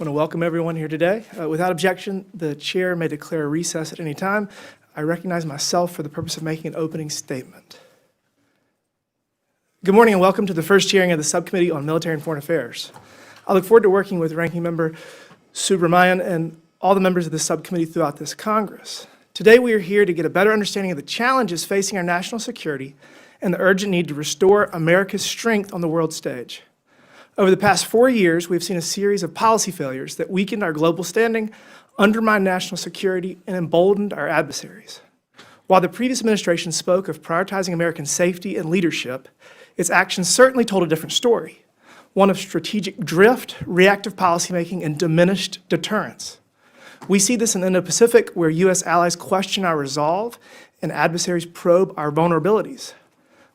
I want to welcome everyone here today. Without objection, the chair may declare a recess at any time. I recognize myself for the purpose of making an opening statement. Good morning and welcome to the first hearing of the Subcommittee on Military and Foreign Affairs. I look forward to working with Ranking Member Meaghan and all the members of the subcommittee throughout this Congress. Today we are here to get a better understanding of the challenges facing our national security and the urgent need to restore America's strength on the world stage. Over the past 4 years, we've seen a series of policy failures that weakened our global standing, undermined national security, and emboldened our adversaries. While the previous administration spoke of prioritizing American safety and leadership, its actions certainly told a different story, one of strategic drift, reactive policymaking, and diminished deterrence. We see this in the Indo-Pacific, where U.S. allies question our resolve and adversaries probe our vulnerabilities.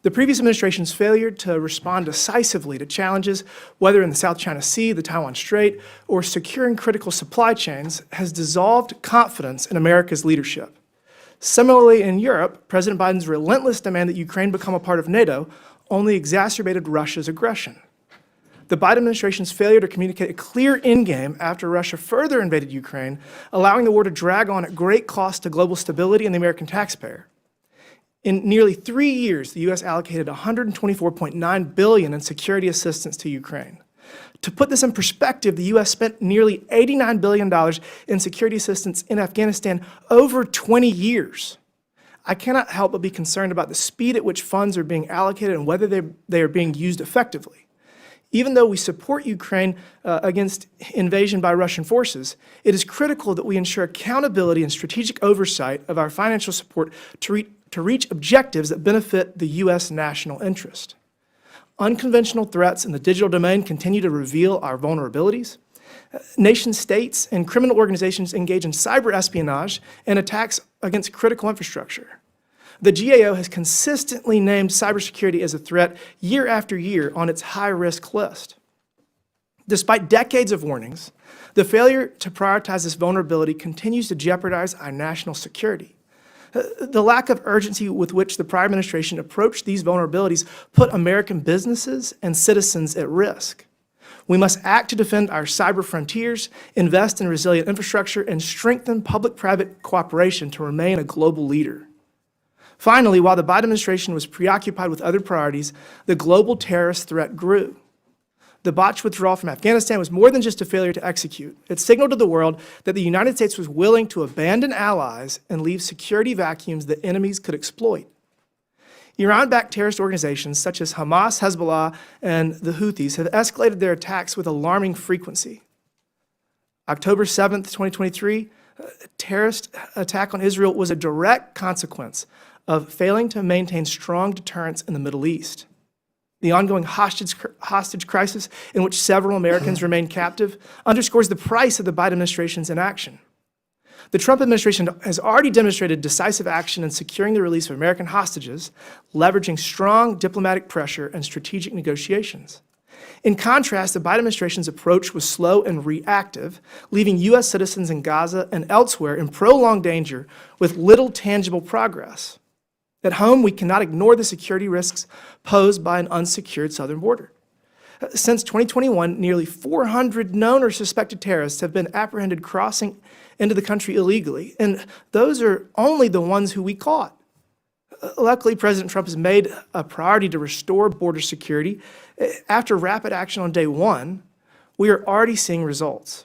The previous administration's failure to respond decisively to challenges, whether in the South China Sea, the Taiwan Strait, or securing critical supply chains, has dissolved confidence in America's leadership. Similarly, in Europe, President Biden's relentless demand that Ukraine become a part of NATO only exacerbated Russia's aggression. The Biden administration's failure to communicate a clear endgame after Russia further invaded Ukraine, allowing the war to drag on at great cost to global stability and the American taxpayer. In nearly 3 years, the U.S. allocated $124.9 billion in security assistance to Ukraine. To put this in perspective, the U.S. spent nearly $89 billion in security assistance in Afghanistan over 20 years. I cannot help but be concerned about the speed at which funds are being allocated and whether they are being used effectively. Even though we support Ukraine against invasion by Russian forces, it is critical that we ensure accountability and strategic oversight of our financial support to reach objectives that benefit the U.S. national interest. Unconventional threats in the digital domain continue to reveal our vulnerabilities. Nation states and criminal organizations engage in cyber espionage and attacks against critical infrastructure. The GAO has consistently named cybersecurity as a threat year after year on its high-risk list. Despite decades of warnings, the failure to prioritize this vulnerability continues to jeopardize our national security. The lack of urgency with which the prior administration approached these vulnerabilities put American businesses and citizens at risk. We must act to defend our cyber frontiers, invest in resilient infrastructure, and strengthen public-private cooperation to remain a global leader. Finally, while the Biden administration was preoccupied with other priorities, the global terrorist threat grew. The botched withdrawal from Afghanistan was more than just a failure to execute. It signaled to the world that the United States was willing to abandon allies and leave security vacuums that enemies could exploit. Iran-backed terrorist organizations such as Hamas, Hezbollah, and the Houthis have escalated their attacks with alarming frequency. October 7th, 2023, a terrorist attack on Israel was a direct consequence of failing to maintain strong deterrence in the Middle East. The ongoing hostage crisis, in which several Americans remain captive, underscores the price of the Biden administration's inaction. The Trump administration has already demonstrated decisive action in securing the release of American hostages, leveraging strong diplomatic pressure and strategic negotiations. In contrast, the Biden administration's approach was slow and reactive, leaving U.S. citizens in Gaza and elsewhere in prolonged danger with little tangible progress. At home, we cannot ignore the security risks posed by an unsecured southern border. Since 2021, nearly 400 known or suspected terrorists have been apprehended crossing into the country illegally, and those are only the ones who we caught. Luckily, President Trump has made a priority to restore border security. After rapid action on day one, we are already seeing results.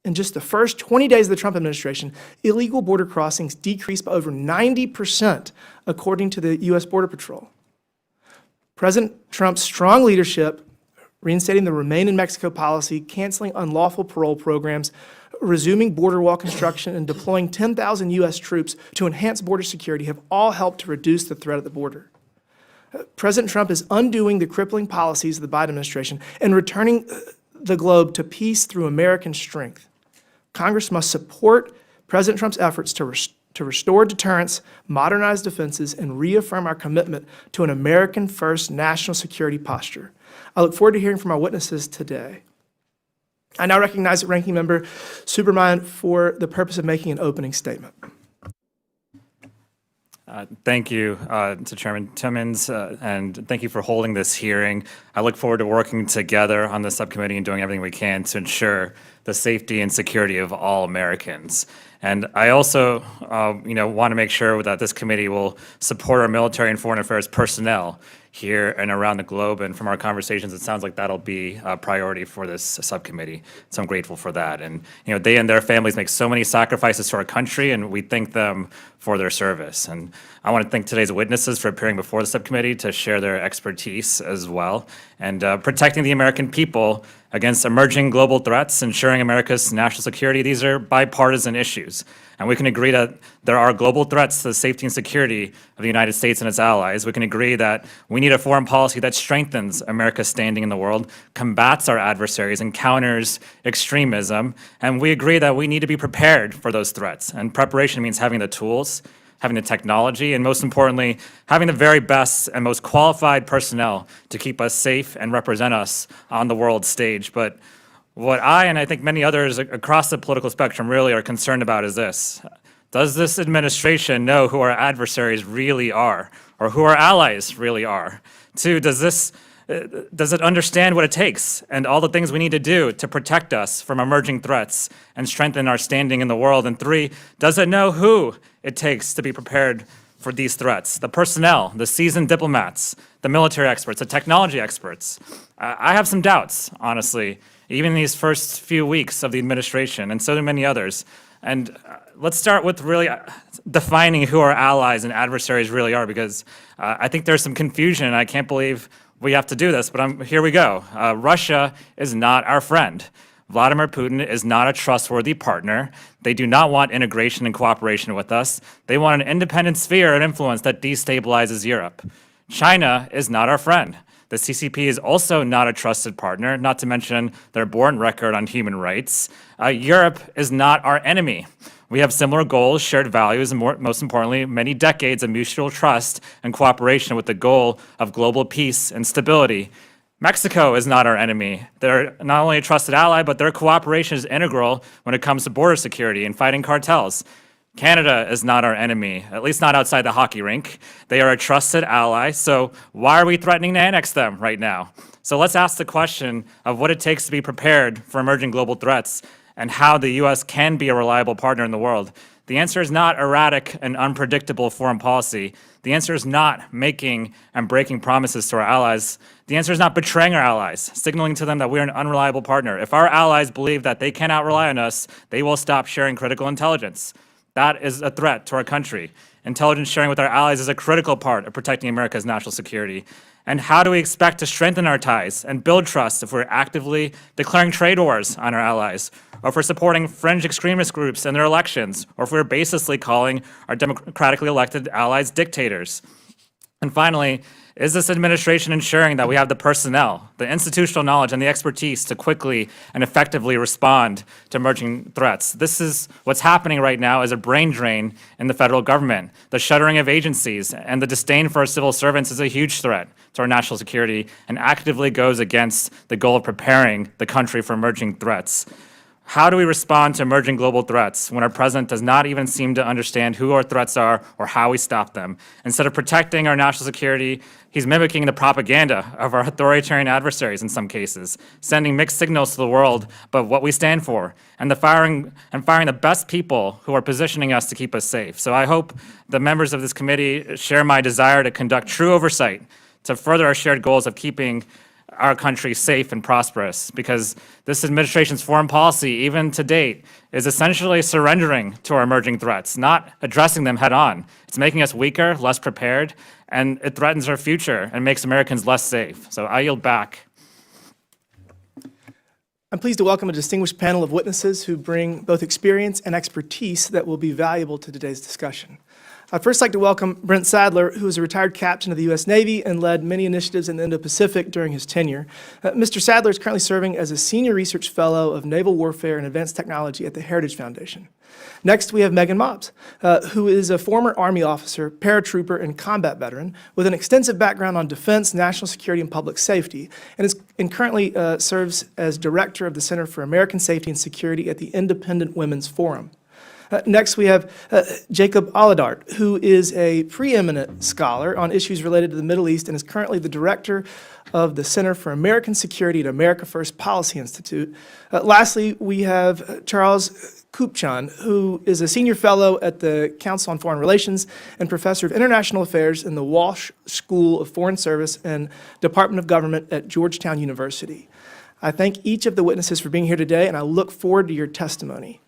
In just the first 20 days of the Trump administration, illegal border crossings decreased by over 90%, according to the U.S. Border Patrol. President Trump's strong leadership, reinstating the Remain in Mexico policy, canceling unlawful parole programs, resuming border wall construction, and deploying 10,000 U.S. troops to enhance border security have all helped to reduce the threat at the border. President Trump is undoing the crippling policies of the Biden administration and returning the globe to peace through American strength. Congress must support President Trump's efforts to restore deterrence, modernize defenses, and reaffirm our commitment to an American-first national security posture. I look forward to hearing from our witnesses today. I now recognize Ranking Member Meaghan for the purpose of making an opening statement. Thank you to Chairman Timmons, and thank you for holding this hearing. I look forward to working together on the subcommittee and doing everything we can to ensure the safety and security of all Americans. And I also, want to make sure that this committee will support our military and foreign affairs personnel here and around the globe. And from our conversations, it sounds like that'll be a priority for this subcommittee. So I'm grateful for that. And they and their families make so many sacrifices to our country, and we thank them for their service. And I want to thank today's witnesses for appearing before the subcommittee to share their expertise as well. And protecting the American people against emerging global threats, ensuring America's national security, these are bipartisan issues. And we can agree that there are global threats to the safety and security of the United States and its allies. We can agree that we need a foreign policy that strengthens America's standing in the world, combats our adversaries, and counters extremism. And we agree that we need to be prepared for those threats. And preparation means having the tools, having the technology, and most importantly, having the very best and most qualified personnel to keep us safe and represent us on the world stage. But what I, and I think many others across the political spectrum, really are concerned about is this. Does this administration know who our adversaries really are, or who our allies really are? Two, does it understand what it takes and all the things we need to do to protect us from emerging threats and strengthen our standing in the world? And three, does it know who it takes to be prepared for these threats? The personnel, the seasoned diplomats, the military experts, the technology experts. I have some doubts, honestly, even in these first few weeks of the administration, and so do many others. And let's start with really defining who our allies and adversaries really are, because I think there's some confusion, and I can't believe we have to do this, but here we go. Russia is not our friend. Vladimir Putin is not a trustworthy partner. They do not want integration and cooperation with us. They want an independent sphere of influence that destabilizes Europe. China is not our friend. The CCP is also not a trusted partner, not to mention their abhorrent record on human rights. Europe is not our enemy. We have similar goals, shared values, and most importantly, many decades of mutual trust and cooperation with the goal of global peace and stability. Mexico is not our enemy. They're not only a trusted ally, but their cooperation is integral when it comes to border security and fighting cartels. Canada is not our enemy, at least not outside the hockey rink. They are a trusted ally, so why are we threatening to annex them right now? So let's ask the question of what it takes to be prepared for emerging global threats and how the U.S. can be a reliable partner in the world. The answer is not erratic and unpredictable foreign policy. The answer is not making and breaking promises to our allies. The answer is not betraying our allies, signaling to them that we're an unreliable partner. If our allies believe that they cannot rely on us, they will stop sharing critical intelligence. That is a threat to our country. Intelligence sharing with our allies is a critical part of protecting America's national security. And how do we expect to strengthen our ties and build trust if we're actively declaring trade wars on our allies, or if we're supporting fringe extremist groups in their elections, or if we're baselessly calling our democratically elected allies dictators? And finally, is this administration ensuring that we have the personnel, the institutional knowledge, and the expertise to quickly and effectively respond to emerging threats? This is what's happening right now is a brain drain in the federal government. The shuttering of agencies and the disdain for our civil servants is a huge threat to our national security and actively goes against the goal of preparing the country for emerging threats. How do we respond to emerging global threats when our president does not even seem to understand who our threats are or how we stop them? Instead of protecting our national security, he's mimicking the propaganda of our authoritarian adversaries in some cases, sending mixed signals to the world about what we stand for, and firing the best people who are positioning us to keep us safe. So I hope the members of this committee share my desire to conduct true oversight to further our shared goals of keeping our country safe and prosperous, because this administration's foreign policy, even to date, is essentially surrendering to our emerging threats, not addressing them head on. It's making us weaker, less prepared, and it threatens our future and makes Americans less safe. So I yield back. I'm pleased to welcome a distinguished panel of witnesses who bring both experience and expertise that will be valuable to today's discussion. I'd first like to welcome Brent Sadler, who is a retired captain of the U.S. Navy and led many initiatives in the Indo-Pacific during his tenure. Mr. Sadler is currently serving as a Senior Research Fellow of Naval Warfare and Advanced Technology at the Heritage Foundation. Next, we have Meaghan, who is a former Army officer, paratrooper, and combat veteran with an extensive background on defense, national security, and public safety, and currently serves as Director of the Center for American Safety and Security at the Independent Women's Forum. Next, we have Jacob Olidort, who is a preeminent scholar on issues related to the Middle East and is currently the director of the Center for American Security at America First Policy Institute. Lastly, we have Charles Kupchan, who is a senior fellow at the Council on Foreign Relations and professor of international affairs in the Walsh School of Foreign Service and Department of Government at Georgetown University. I thank each of the witnesses for being here today, and I look forward to your testimony.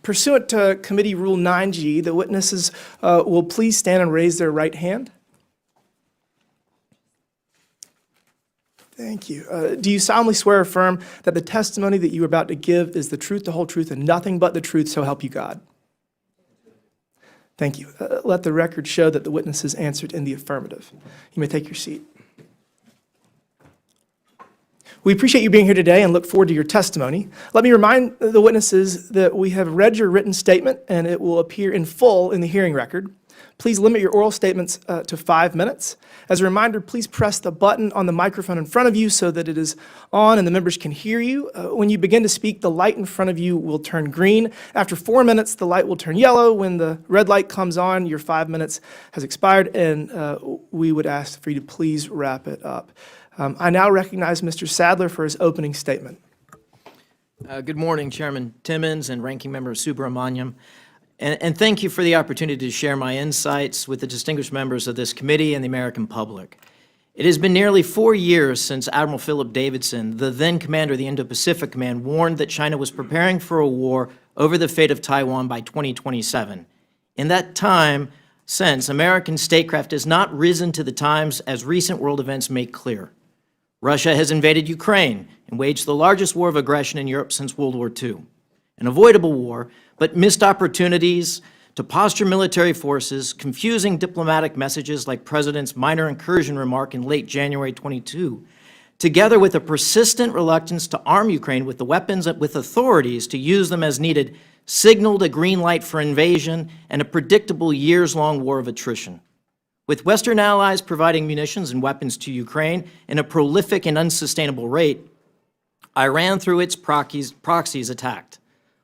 Pursuant to Committee Rule 9G, the witnesses will please stand and raise their right hand. Thank you. Do you solemnly swear or affirm that the testimony that you are about to give is the truth, the whole truth, and nothing but the truth, so help you God? Thank you. Let the record show that the witnesses answered in the affirmative. You may take your seat. We appreciate you being here today and look forward to your testimony. Let me remind the witnesses that we have read your written statement and it will appear in full in the hearing record. Please limit your oral statements to 5 minutes. As a reminder, please press the button on the microphone in front of you so that it is on and the members can hear you. When you begin to speak, the light in front of you will turn green. After 4 minutes, the light will turn yellow. When the red light comes on, your 5 minutes has expired, and we would ask for you to please wrap it up. I now recognize Mr. Sadler for his opening statement. Good morning, Chairman Timmons and Ranking Member Subramaniam. And thank you for the opportunity to share my insights with the distinguished members of this committee and the American public. It has been nearly 4 years since Admiral Philip Davidson, the then commander of the Indo-Pacific Command, warned that China was preparing for a war over the fate of Taiwan by 2027. In that time since, American statecraft has not risen to the times, as recent world events make clear. Russia has invaded Ukraine and waged the largest war of aggression in Europe since World War II. An avoidable war, but missed opportunities to posture military forces, confusing diplomatic messages like President's minor incursion remark in late January 22, together with a persistent reluctance to arm Ukraine with the weapons with authorities to use them as needed, signaled a green light for invasion and a predictable years-long war of attrition. With Western allies providing munitions and weapons to Ukraine in a prolific and unsustainable rate, Iran, through its proxies, attacked.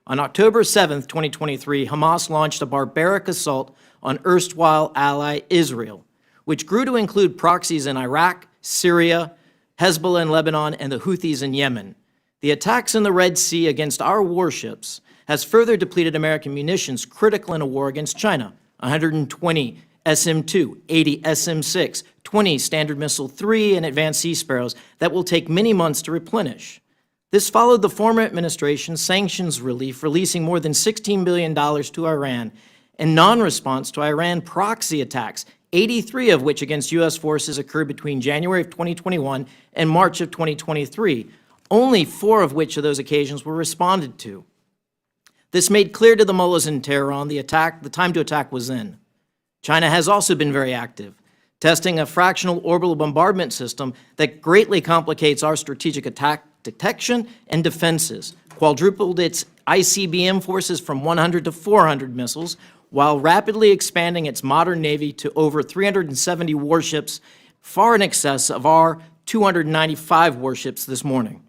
On October 7, 2023, Hamas launched a barbaric assault on erstwhile ally Israel, which grew to include proxies in Iraq, Syria, Hezbollah in Lebanon, and the Houthis in Yemen. The attacks in the Red Sea against our warships has further depleted American munitions critical in a war against China. 120 SM-2, 80 SM-6, 20 Standard Missile-3, and Advanced Sea Sparrows that will take many months to replenish. This followed the former administration's sanctions relief, releasing more than $16 billion to Iran, and non-response to Iran proxy attacks, 83 of which against U.S. forces occurred between January of 2021 and March of 2023, only 4 of which of those occasions were responded to. This made clear to the mullahs in Tehran the time to attack was in. China has also been very active, testing a fractional orbital bombardment system that greatly complicates our strategic attack detection and defenses, quadrupled its ICBM forces from 100 to 400 missiles, while rapidly expanding its modern Navy to over 370 warships, far in excess of our 295 warships this morning.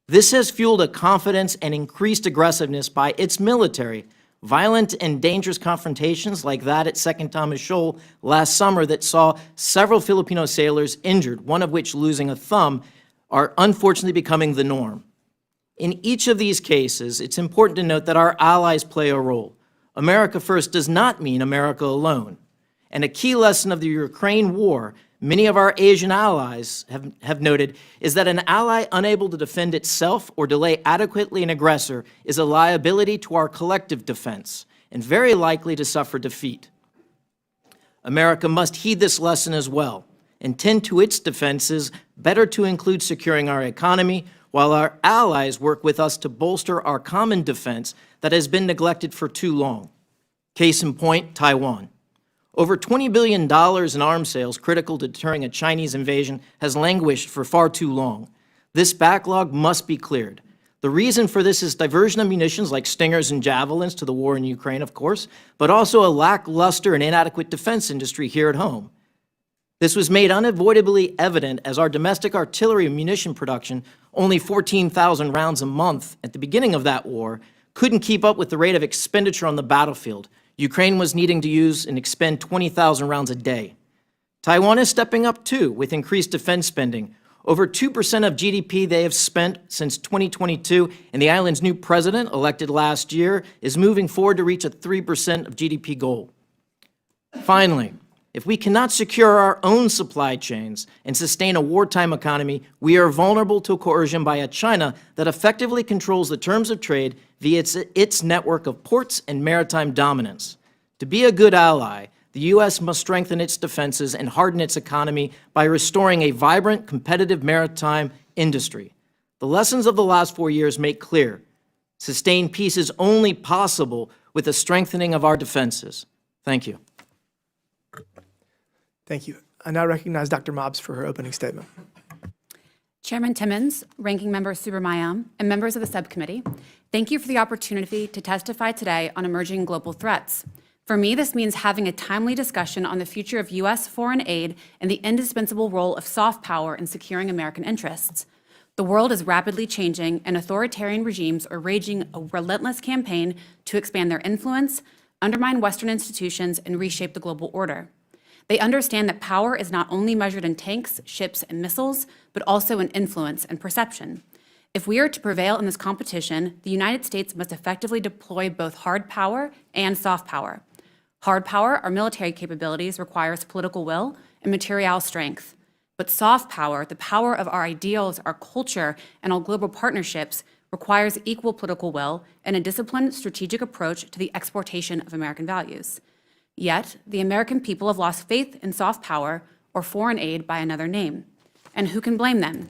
This has fueled a confidence and increased aggressiveness by its military. Violent and dangerous confrontations like that at Second Thomas Shoal last summer that saw several Filipino sailors injured, one of which losing a thumb, are unfortunately becoming the norm. In each of these cases, it's important to note that our allies play a role. America first does not mean America alone. And a key lesson of the Ukraine war, many of our Asian allies have noted, is that an ally unable to defend itself or delay adequately an aggressor is a liability to our collective defense and very likely to suffer defeat. America must heed this lesson as well and tend to its defenses better to include securing our economy, while our allies work with us to bolster our common defense that has been neglected for too long. Case in point, Taiwan. Over $20 billion in arms sales critical to deterring a Chinese invasion has languished for far too long. This backlog must be cleared. The reason for this is diversion of munitions like Stingers and Javelins to the war in Ukraine, of course, but also a lackluster and inadequate defense industry here at home. This was made unavoidably evident as our domestic artillery munition production, only 14,000 rounds a month at the beginning of that war, couldn't keep up with the rate of expenditure on the battlefield. Ukraine was needing to use and expend 20,000 rounds a day. Taiwan is stepping up too with increased defense spending. Over 2% of GDP they have spent since 2022, and the island's new president, elected last year, is moving forward to reach a 3% of GDP goal. Finally, if we cannot secure our own supply chains and sustain a wartime economy, we are vulnerable to coercion by a China that effectively controls the terms of trade via its network of ports and maritime dominance. To be a good ally, the U.S. must strengthen its defenses and harden its economy by restoring a vibrant, competitive maritime industry. The lessons of the last 4 years make clear sustained peace is only possible with the strengthening of our defenses. Thank you. Thank you. I now recognize Dr. Mobbs for her opening statement. Chairman Timmons, Ranking Member Subramaniam, and members of the subcommittee, thank you for the opportunity to testify today on emerging global threats. For me, this means having a timely discussion on the future of U.S. foreign aid and the indispensable role of soft power in securing American interests. The world is rapidly changing, and authoritarian regimes are waging a relentless campaign to expand their influence, undermine Western institutions, and reshape the global order. They understand that power is not only measured in tanks, ships, and missiles, but also in influence and perception. If we are to prevail in this competition, the United States must effectively deploy both hard power and soft power. Hard power, our military capabilities, requires political will and material strength. But soft power, the power of our ideals, our culture, and our global partnerships, requires equal political will and a disciplined, strategic approach to the exportation of American values. Yet, the American people have lost faith in soft power or foreign aid by another name. And who can blame them?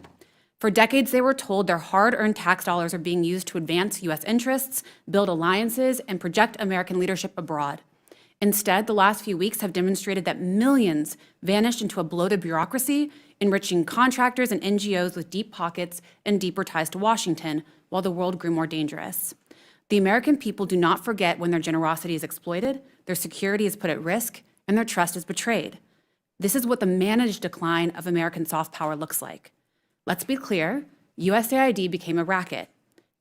For decades, they were told their hard-earned tax dollars are being used to advance U.S. interests, build alliances, and project American leadership abroad. Instead, the last few weeks have demonstrated that millions vanished into a bloated bureaucracy, enriching contractors and NGOs with deep pockets and deeper ties to Washington, while the world grew more dangerous. The American people do not forget when their generosity is exploited, their security is put at risk, and their trust is betrayed. This is what the managed decline of American soft power looks like. Let's be clear, USAID became a racket.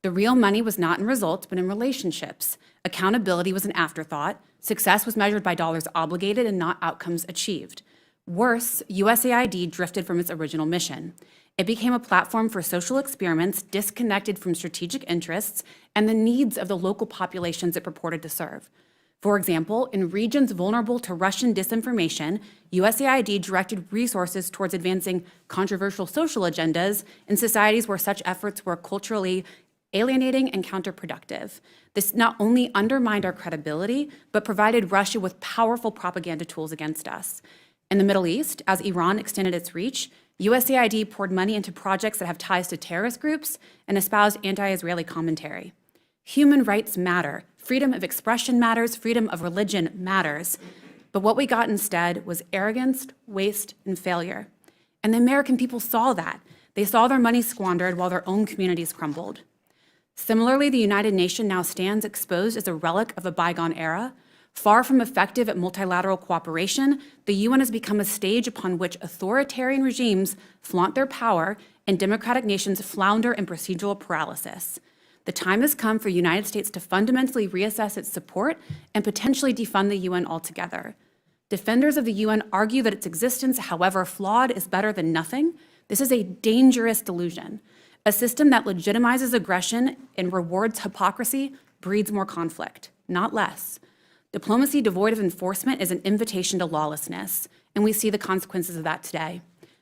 The real money was not in results, but in relationships. Accountability was an afterthought. Success was measured by dollars obligated and not outcomes achieved. Worse, USAID drifted from its original mission. It became a platform for social experiments disconnected from strategic interests and the needs of the local populations it purported to serve. For example, in regions vulnerable to Russian disinformation, USAID directed resources towards advancing controversial social agendas in societies where such efforts were culturally alienating and counterproductive. This not only undermined our credibility, but provided Russia with powerful propaganda tools against us. In the Middle East, as Iran extended its reach, USAID poured money into projects that have ties to terrorist groups and espoused anti-Israeli commentary. Human rights matter. Freedom of expression matters. Freedom of religion matters. But what we got instead was arrogance, waste, and failure. And the American people saw that. They saw their money squandered while their own communities crumbled. Similarly, the United Nations now stands exposed as a relic of a bygone era. Far from effective at multilateral cooperation, the UN has become a stage upon which authoritarian regimes flaunt their power and democratic nations flounder in procedural paralysis. The time has come for the United States to fundamentally reassess its support and potentially defund the UN altogether. Defenders of the UN argue that its existence, however flawed, is better than nothing. This is a dangerous delusion. A system that legitimizes aggression and rewards hypocrisy breeds more conflict, not less. Diplomacy devoid of enforcement is an invitation to lawlessness, and we see the consequences of that today.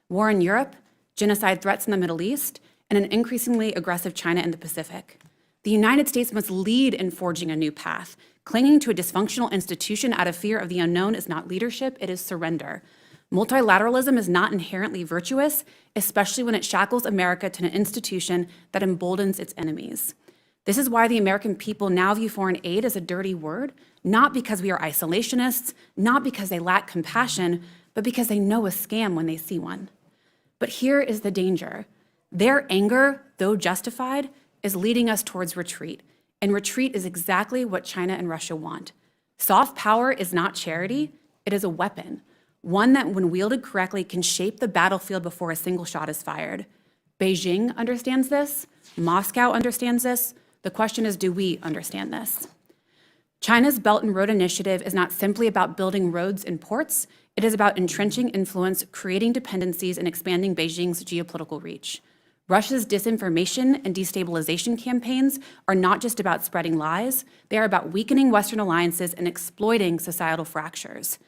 War in Europe, genocide threats in the Middle East, and an increasingly aggressive China in the Pacific. The United States must lead in forging a new path. Clinging to a dysfunctional institution out of fear of the unknown is not leadership, it is surrender. Multilateralism is not inherently virtuous, especially when it shackles America to an institution that emboldens its enemies. This is why the American people now view foreign aid as a dirty word, not because we are isolationists, not because they lack compassion, but because they know a scam when they see one. But here is the danger. Their anger, though justified, is leading us towards retreat, and retreat is exactly what China and Russia want. Soft power is not charity, it is a weapon, one that, when wielded correctly, can shape the battlefield before a single shot is fired. Beijing understands this, Moscow understands this, The question is, do we understand this? China's Belt and Road Initiative is not simply about building roads and ports. It is about entrenching influence, creating dependencies, and expanding Beijing's geopolitical reach. Russia's disinformation and destabilization campaigns are not just about spreading lies. They are about weakening Western alliances and exploiting societal fractures.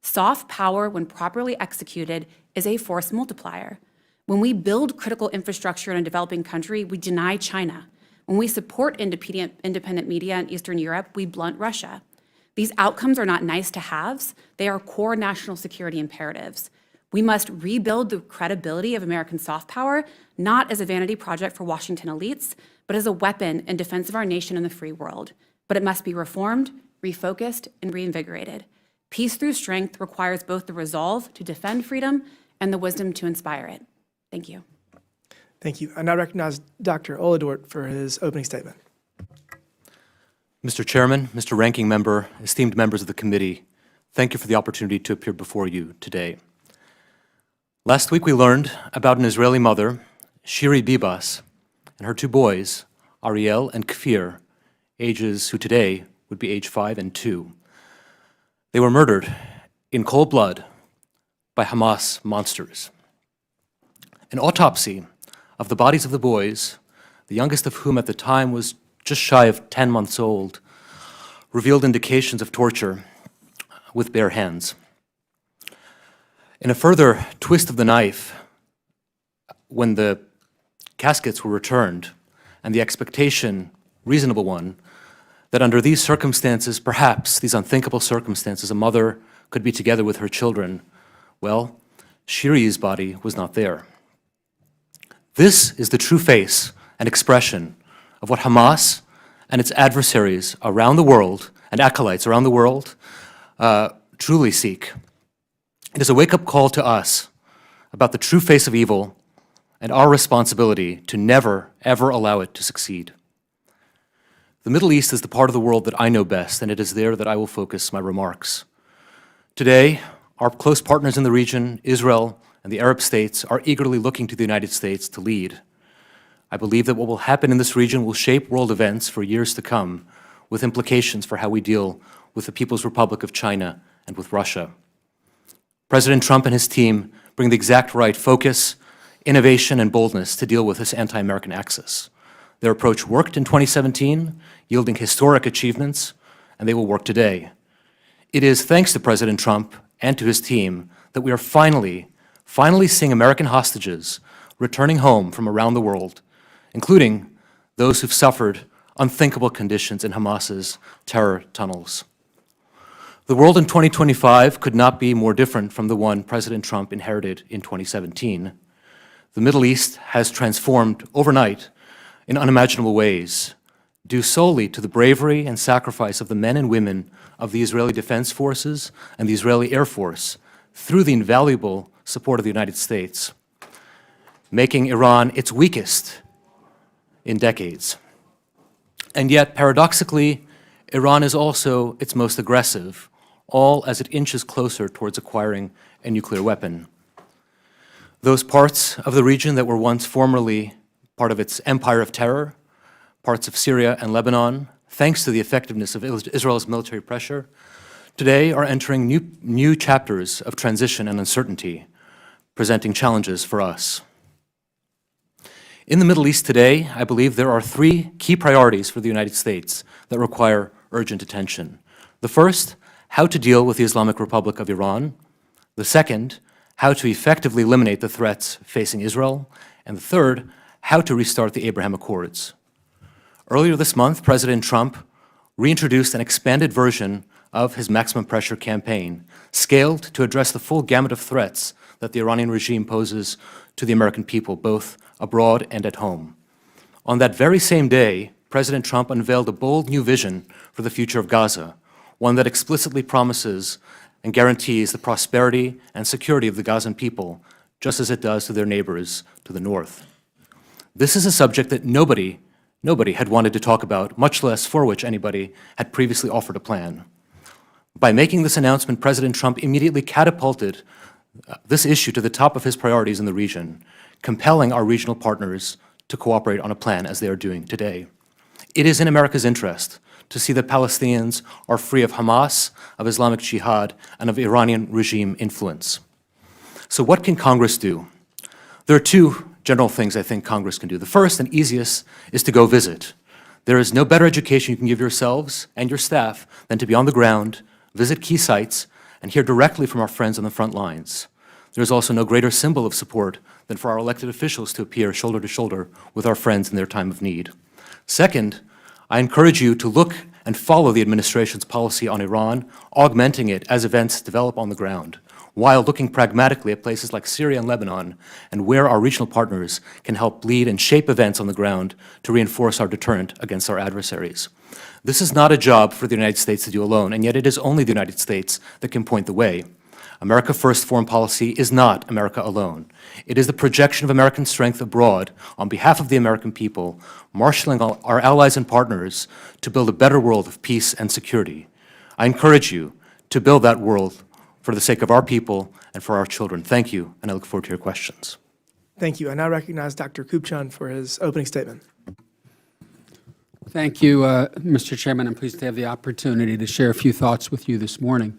Soft power, when properly executed, is a force multiplier. When we build critical infrastructure in a developing country, we deny China. When we support independent media in Eastern Europe, we blunt Russia. These outcomes are not nice-to-haves. They are core national security imperatives. We must rebuild the credibility of American soft power, not as a vanity project for Washington elites, but as a weapon in defense of our nation and the free world. But it must be reformed, refocused, and reinvigorated. Peace through strength requires both the resolve to defend freedom and the wisdom to inspire it. Thank you. Thank you. I now recognize Dr. Olidort for his opening statement. Mr. Chairman, Mr. Ranking Member, esteemed members of the committee, thank you for the opportunity to appear before you today. Last week we learned about an Israeli mother, Shiri Bibas, and her two boys, Ariel and Kfir, who today would be age 5 and 2. They were murdered in cold blood by Hamas monsters. An autopsy of the bodies of the boys, the youngest of whom at the time was just shy of 10 months old, revealed indications of torture with bare hands. In a further twist of the knife, when the caskets were returned, and the expectation, reasonable one, that under these circumstances, perhaps these unthinkable circumstances, a mother could be together with her children, well, Shiri's body was not there. This is the true face and expression of what Hamas and its adversaries around the world and acolytes around the world truly seek. It is a wake-up call to us about the true face of evil and our responsibility to never, ever allow it to succeed. The Middle East is the part of the world that I know best, and it is there that I will focus my remarks. Today, our close partners in the region, Israel and the Arab states, are eagerly looking to the United States to lead. I believe that what will happen in this region will shape world events for years to come, with implications for how we deal with the People's Republic of China and with Russia. President Trump and his team bring the exact right focus, innovation, and boldness to deal with this anti-American axis. Their approach worked in 2017, yielding historic achievements, and they will work today. It is thanks to President Trump and to his team that we are finally seeing American hostages returning home from around the world, including those who've suffered unthinkable conditions in Hamas's terror tunnels. The world in 2025 could not be more different from the one President Trump inherited in 2017. The Middle East has transformed overnight in unimaginable ways, due solely to the bravery and sacrifice of the men and women of the Israeli Defense Forces and the Israeli Air Force through the invaluable support of the United States, making Iran its weakest in decades. And yet, paradoxically, Iran is also its most aggressive, all as it inches closer towards acquiring a nuclear weapon. Those parts of the region that were once formerly part of its empire of terror, parts of Syria and Lebanon, thanks to the effectiveness of Israel's military pressure, today are entering new chapters of transition and uncertainty, presenting challenges for us. In the Middle East today, I believe there are 3 key priorities for the United States that require urgent attention. The first, how to deal with the Islamic Republic of Iran. The second, how to effectively eliminate the threats facing Israel. And the third, how to restart the Abraham Accords. Earlier this month, President Trump reintroduced an expanded version of his maximum pressure campaign, scaled to address the full gamut of threats that the Iranian regime poses to the American people, both abroad and at home. On that very same day, President Trump unveiled a bold new vision for the future of Gaza, one that explicitly promises and guarantees the prosperity and security of the Gazan people, just as it does to their neighbors to the north. This is a subject that nobody had wanted to talk about, much less for which anybody had previously offered a plan. By making this announcement, President Trump immediately catapulted this issue to the top of his priorities in the region, compelling our regional partners to cooperate on a plan as they are doing today. It is in America's interest to see that Palestinians are free of Hamas, of Islamic Jihad, and of Iranian regime influence. So what can Congress do? There are two general things I think Congress can do. The first and easiest is to go visit. There is no better education you can give yourselves and your staff than to be on the ground, visit key sites, and hear directly from our friends on the front lines. There is also no greater symbol of support than for our elected officials to appear shoulder to shoulder with our friends in their time of need. Second, I encourage you to look and follow the administration's policy on Iran, augmenting it as events develop on the ground, while looking pragmatically at places like Syria and Lebanon, and where our regional partners can help lead and shape events on the ground to reinforce our deterrent against our adversaries. This is not a job for the United States to do alone, and yet it is only the United States that can point the way. America First foreign policy is not America alone. It is the projection of American strength abroad on behalf of the American people, marshaling our allies and partners to build a better world of peace and security. I encourage you to build that world for the sake of our people and for our children. Thank you, and I look forward to your questions. Thank you. I now recognize Dr. Kupchan for his opening statement. Thank you, Mr. Chairman. I'm pleased to have the opportunity to share a few thoughts with you this morning.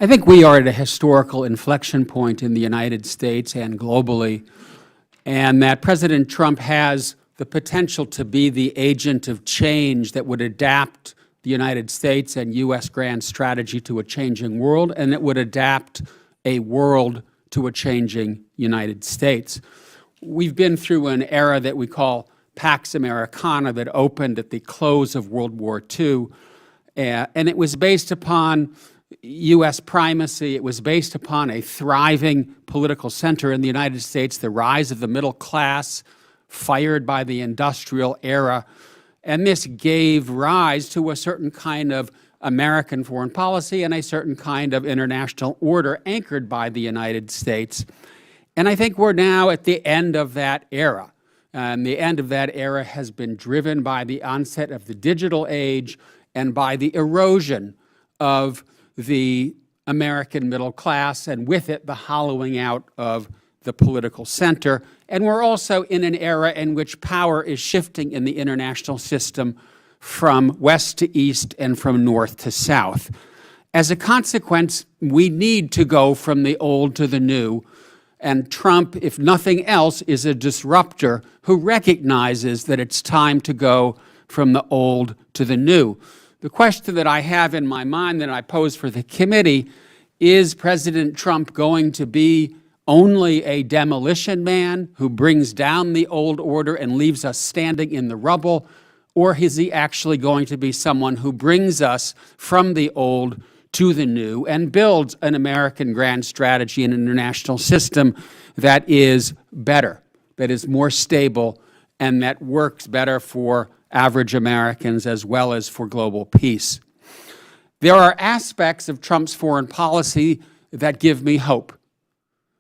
I think we are at a historical inflection point in the United States and globally, and that President Trump has the potential to be the agent of change that would adapt the United States and U.S. grand strategy to a changing world, and it would adapt a world to a changing United States. We've been through an era that we call Pax Americana that opened at the close of World War II, and it was based upon U.S. primacy. It was based upon a thriving political center in the United States, the rise of the middle class, fired by the industrial era. And this gave rise to a certain kind of American foreign policy and a certain kind of international order anchored by the United States. And I think we're now at the end of that era. And the end of that era has been driven by the onset of the digital age and by the erosion of the American middle class, and with it, the hollowing out of the political center. And we're also in an era in which power is shifting in the international system from west to east and from north to south. As a consequence, we need to go from the old to the new, and Trump, if nothing else, is a disruptor who recognizes that it's time to go from the old to the new. The question that I have in my mind that I pose for the committee is President Trump going to be only a demolition man who brings down the old order and leaves us standing in the rubble, or is he actually going to be someone who brings us from the old to the new and builds an American grand strategy and international system that is better, that is more stable, and that works better for average Americans as well as for global peace? There are aspects of Trump's foreign policy that give me hope.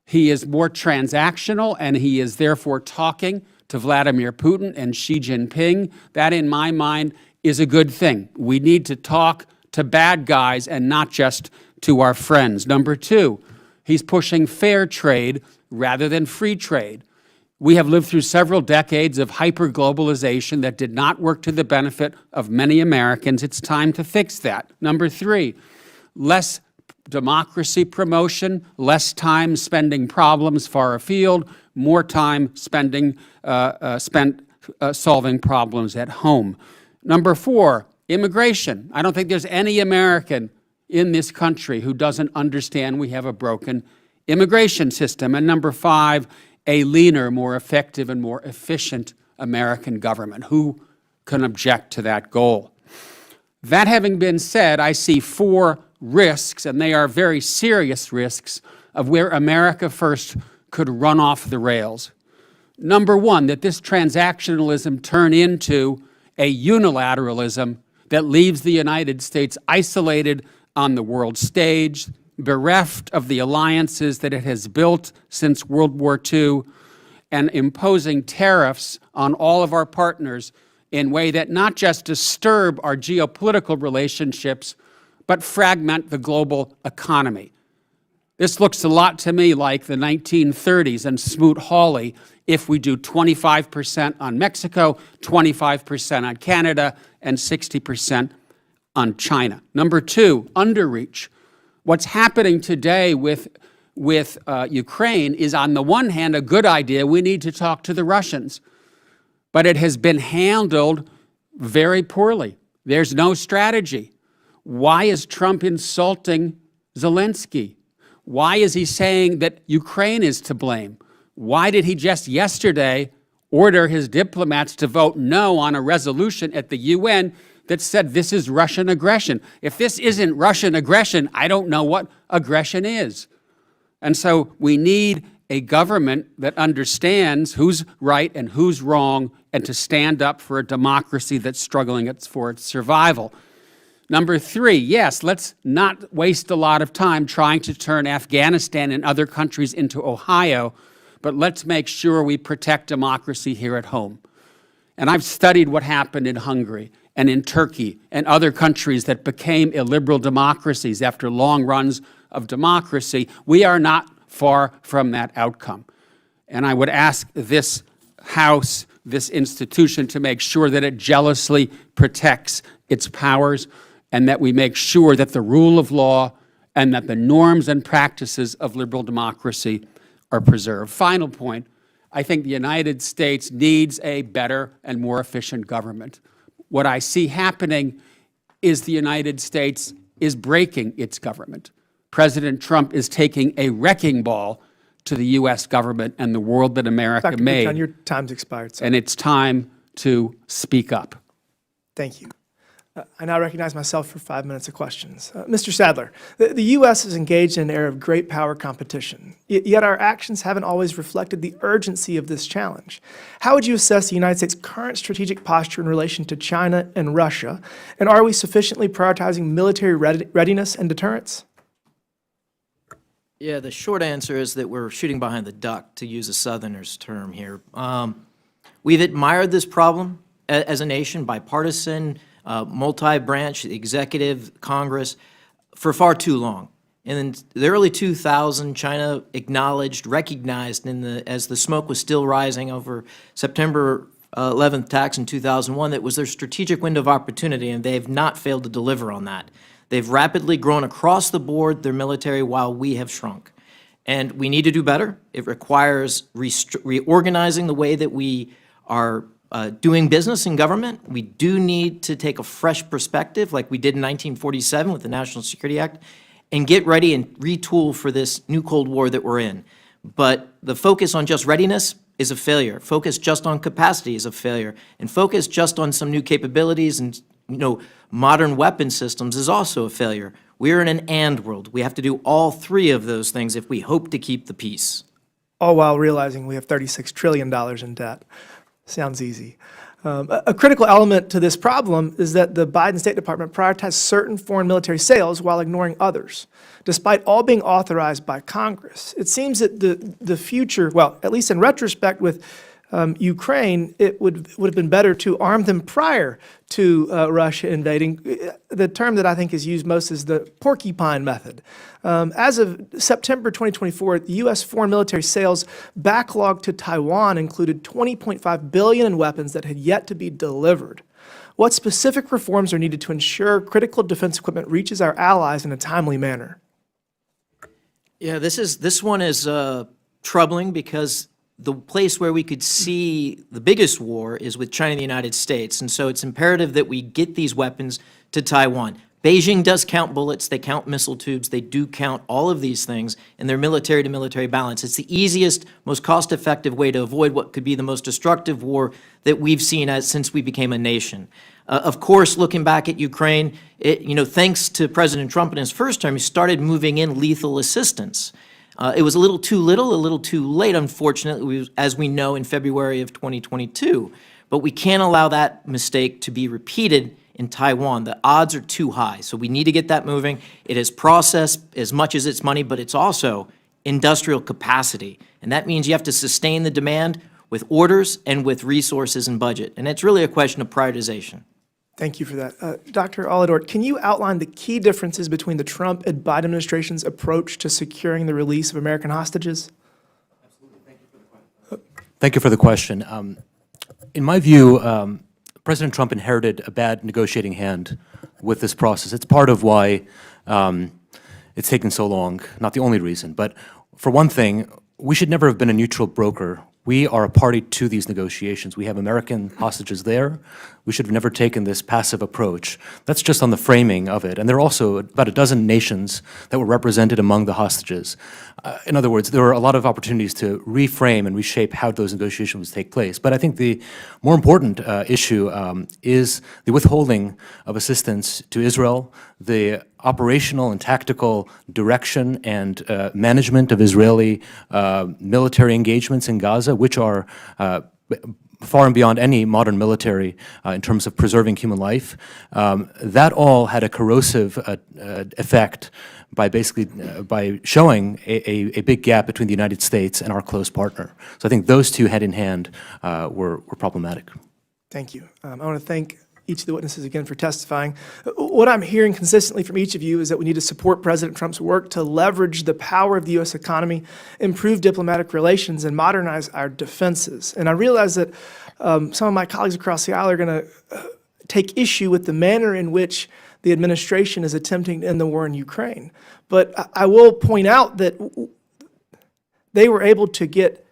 He is more transactional, and he is therefore talking to Vladimir Putin and Xi Jinping. That, in my mind, is a good thing. We need to talk to bad guys and not just to our friends. Number two, he's pushing fair trade rather than free trade. We have lived through several decades of hyper-globalization that did not work to the benefit of many Americans. It's time to fix that. Number three, less democracy promotion, less time spending problems far afield, more time spent solving problems at home. Number four, immigration. I don't think there's any American in this country who doesn't understand we have a broken immigration system. And number five, a leaner, more effective, and more efficient American government. Who can object to that goal? That having been said, I see four risks, and they are very serious risks, of where America First could run off the rails. Number one, that this transactionalism turn into a unilateralism that leaves the United States isolated on the world stage, bereft of the alliances that it has built since World War II, and imposing tariffs on all of our partners in a way that not just disturb our geopolitical relationships, but fragment the global economy. This looks a lot to me like the 1930s and Smoot-Hawley if we do 25% on Mexico, 25% on Canada, and 60% on China. Number two, underreach. What's happening today with Ukraine is, on the one hand, a good idea. We need to talk to the Russians. But it has been handled very poorly. There's no strategy. Why is Trump insulting Zelensky? Why is he saying that Ukraine is to blame? Why did he just yesterday order his diplomats to vote no on a resolution at the UN that said this is Russian aggression? If this isn't Russian aggression, I don't know what aggression is. And so we need a government that understands who's right and who's wrong, and to stand up for a democracy that's struggling for its survival. Number three, yes, let's not waste a lot of time trying to turn Afghanistan and other countries into Ohio, but let's make sure we protect democracy here at home. And I've studied what happened in Hungary and in Turkey and other countries that became illiberal democracies after long runs of democracy. We are not far from that outcome. And I would ask this House, this institution, to make sure that it jealously protects its powers, and that we make sure that the rule of law and that the norms and practices of liberal democracy are preserved. Final point, I think the United States needs a better and more efficient government. What I see happening is the United States is breaking its government. President Trump is taking a wrecking ball to the U.S. government and the world that America Dr. made. Kupchan, your time's expired, sir. And it's time to speak up. Thank you. I now recognize myself for 5 minutes of questions. Mr. Sadler, the U.S. is engaged in an era of great power competition, yet our actions haven't always reflected the urgency of this challenge. How would you assess the United States' current strategic posture in relation to China and Russia, and are we sufficiently prioritizing military readiness and deterrence? Yeah, the short answer is that we're shooting behind the duck, to use a Southerner's term here. We've admired this problem as a nation, bipartisan, multi-branch, executive, Congress, for far too long. In the early 2000s, China acknowledged, recognized, as the smoke was still rising over September 11th attacks in 2001, that was their strategic window of opportunity, and they have not failed to deliver on that. They've rapidly grown across the board, their military, while we have shrunk. And we need to do better. It requires reorganizing the way that we are doing business in government. We do need to take a fresh perspective, like we did in 1947 with the National Security Act, and get ready and retool for this new Cold War that we're in. But the focus on just readiness is a failure. Focus just on capacity is a failure. And focus just on some new capabilities and modern weapon systems is also a failure. We're in an and world. We have to do all three of those things if we hope to keep the peace. All while realizing we have $36 trillion in debt. Sounds easy. A critical element to this problem is that the Biden State Department prioritized certain foreign military sales while ignoring others, despite all being authorized by Congress. It seems that the future, well, at least in retrospect with Ukraine, it would have been better to arm them prior to Russia invading. The term that I think is used most is the porcupine method. As of September 2024, the U.S. foreign military sales backlog to Taiwan included $20.5 billion in weapons that had yet to be delivered. What specific reforms are needed to ensure critical defense equipment reaches our allies in a timely manner? Yeah, this one is troubling because the place where we could see the biggest war is with China and the United States. And so it's imperative that we get these weapons to Taiwan. Beijing does count bullets, they count missile tubes, they do count all of these things in their military-to-military balance. It's the easiest, most cost-effective way to avoid what could be the most destructive war that we've seen since we became a nation. Of course, looking back at Ukraine, thanks to President Trump in his first term, he started moving in lethal assistance. It was a little too little, a little too late, unfortunately, as we know, in February of 2022. But we can't allow that mistake to be repeated in Taiwan. The odds are too high, so we need to get that moving. It is process as much as it's money, but it's also industrial capacity. And that means you have to sustain the demand with orders and with resources and budget. And it's really a question of prioritization. Thank you for that. Dr. Olidort, can you outline the key differences between the Trump and Biden administration's approach to securing the release of American hostages? Thank you for the question. In my view, President Trump inherited a bad negotiating hand with this process. It's part of why it's taken so long, not the only reason. But for one thing, we should never have been a neutral broker. We are a party to these negotiations. We have American hostages there. We should have never taken this passive approach. That's just on the framing of it. And there are also about a dozen nations that were represented among the hostages. In other words, there were a lot of opportunities to reframe and reshape how those negotiations would take place. But I think the more important issue is the withholding of assistance to Israel, the operational and tactical direction and management of Israeli military engagements in Gaza, which are far and beyond any modern military in terms of preserving human life. That all had a corrosive effect by by showing a big gap between the United States and our close partner. So I think those two hand in hand were problematic. Thank you. I want to thank each of the witnesses again for testifying. What I'm hearing consistently from each of you is that we need to support President Trump's work to leverage the power of the U.S. economy, improve diplomatic relations, and modernize our defenses. And I realize that some of my colleagues across the aisle are going to take issue with the manner in which the administration is attempting to end the war in Ukraine. But I will point out that they were able to get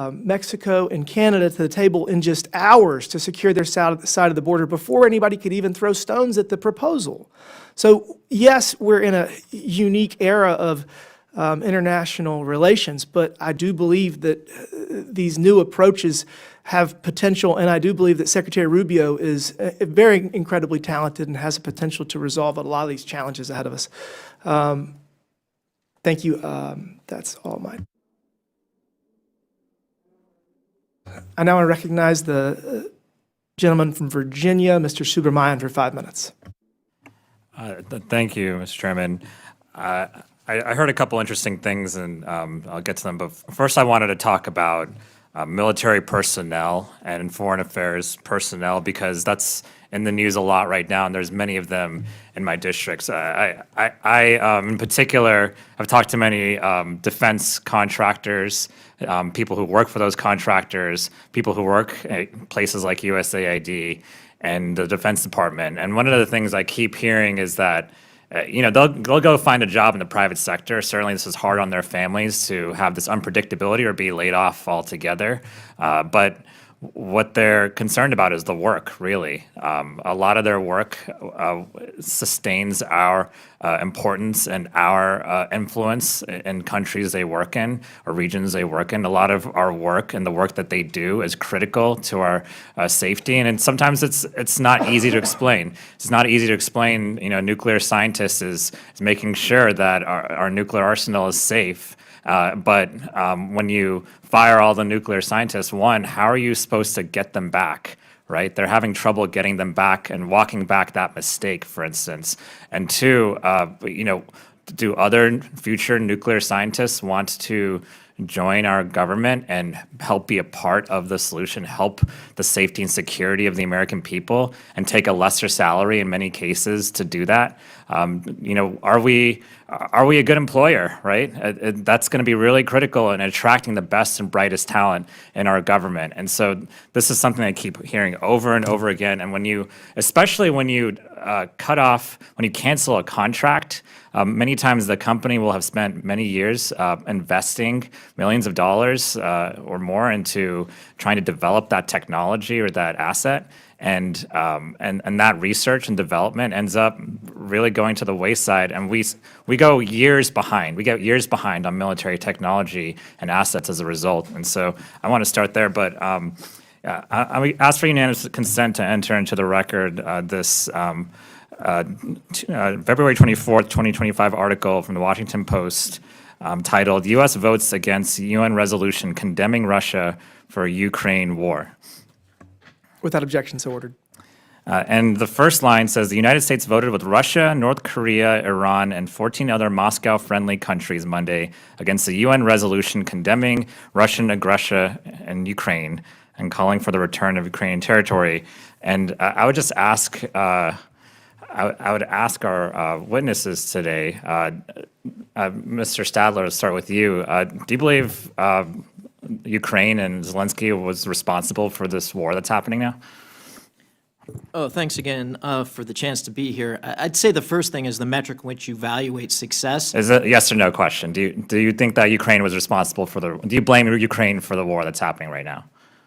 Mexico and Canada to the table in just hours to secure their side of the border before anybody could even throw stones at the proposal. So yes, we're in a unique era of international relations, but I do believe that these new approaches have potential, and I do believe that Secretary Rubio is very incredibly talented and has a potential to resolve a lot of these challenges ahead of us. Thank you. That's all mine. I now want to recognize the gentleman from Virginia, Mr. Subramanian, for 5 minutes. Thank you, Mr. Chairman. I heard a couple interesting things, and I'll get to them. But first, I wanted to talk about military personnel and foreign affairs personnel, because that's in the news a lot right now, and there's many of them in my districts. I in particular, have talked to many defense contractors, people who work for those contractors, people who work at places like USAID and the Defense Department. And one of the things I keep hearing is that they'll go find a job in the private sector. Certainly this is hard on their families to have this unpredictability or be laid off altogether. But what they're concerned about is the work, really. A lot of their work sustains our importance and our influence in countries they work in or regions they work in. A lot of our work and the work that they do is critical to our safety, and sometimes it's not easy to explain. It's not easy to explain. Nuclear scientists is making sure that our nuclear arsenal is safe. But when you fire all the nuclear scientists, one, how are you supposed to get them back, right? They're having trouble getting them back and walking back that mistake, for instance. And two, do other future nuclear scientists want to join our government and help be a part of the solution, help the safety and security of the American people, and take a lesser salary in many cases to do that? Are we a good employer, right? That's going to be really critical in attracting the best and brightest talent in our government. And so this is something I keep hearing over and over again. And especially when you cancel a contract, many times the company will have spent many years investing millions of dollars or more into trying to develop that technology or that asset. And that research and development ends up really going to the wayside, and we go years behind. We get years behind on military technology and assets as a result. And so I want to start there, but I ask for unanimous consent to enter into the record this February 24th, 2025 article from the Washington Post titled "U.S. Votes Against UN Resolution Condemning Russia for Ukraine War." Without objection, so ordered. And the first line says, the United States voted with Russia, North Korea, Iran, and 14 other Moscow-friendly countries Monday against the UN resolution condemning Russian aggression in Ukraine and calling for the return of Ukrainian territory. And I would just ask, I would ask our witnesses today, Mr. Sadler, to start with you. Do you believe Ukraine and Zelensky was responsible for this war that's happening now? Oh, thanks again for the chance to be here. I'd say the first thing is the metric in which you evaluate success. Is it a yes or no question? Do you think that Ukraine was responsible for do you blame Ukraine for the war that's happening right now?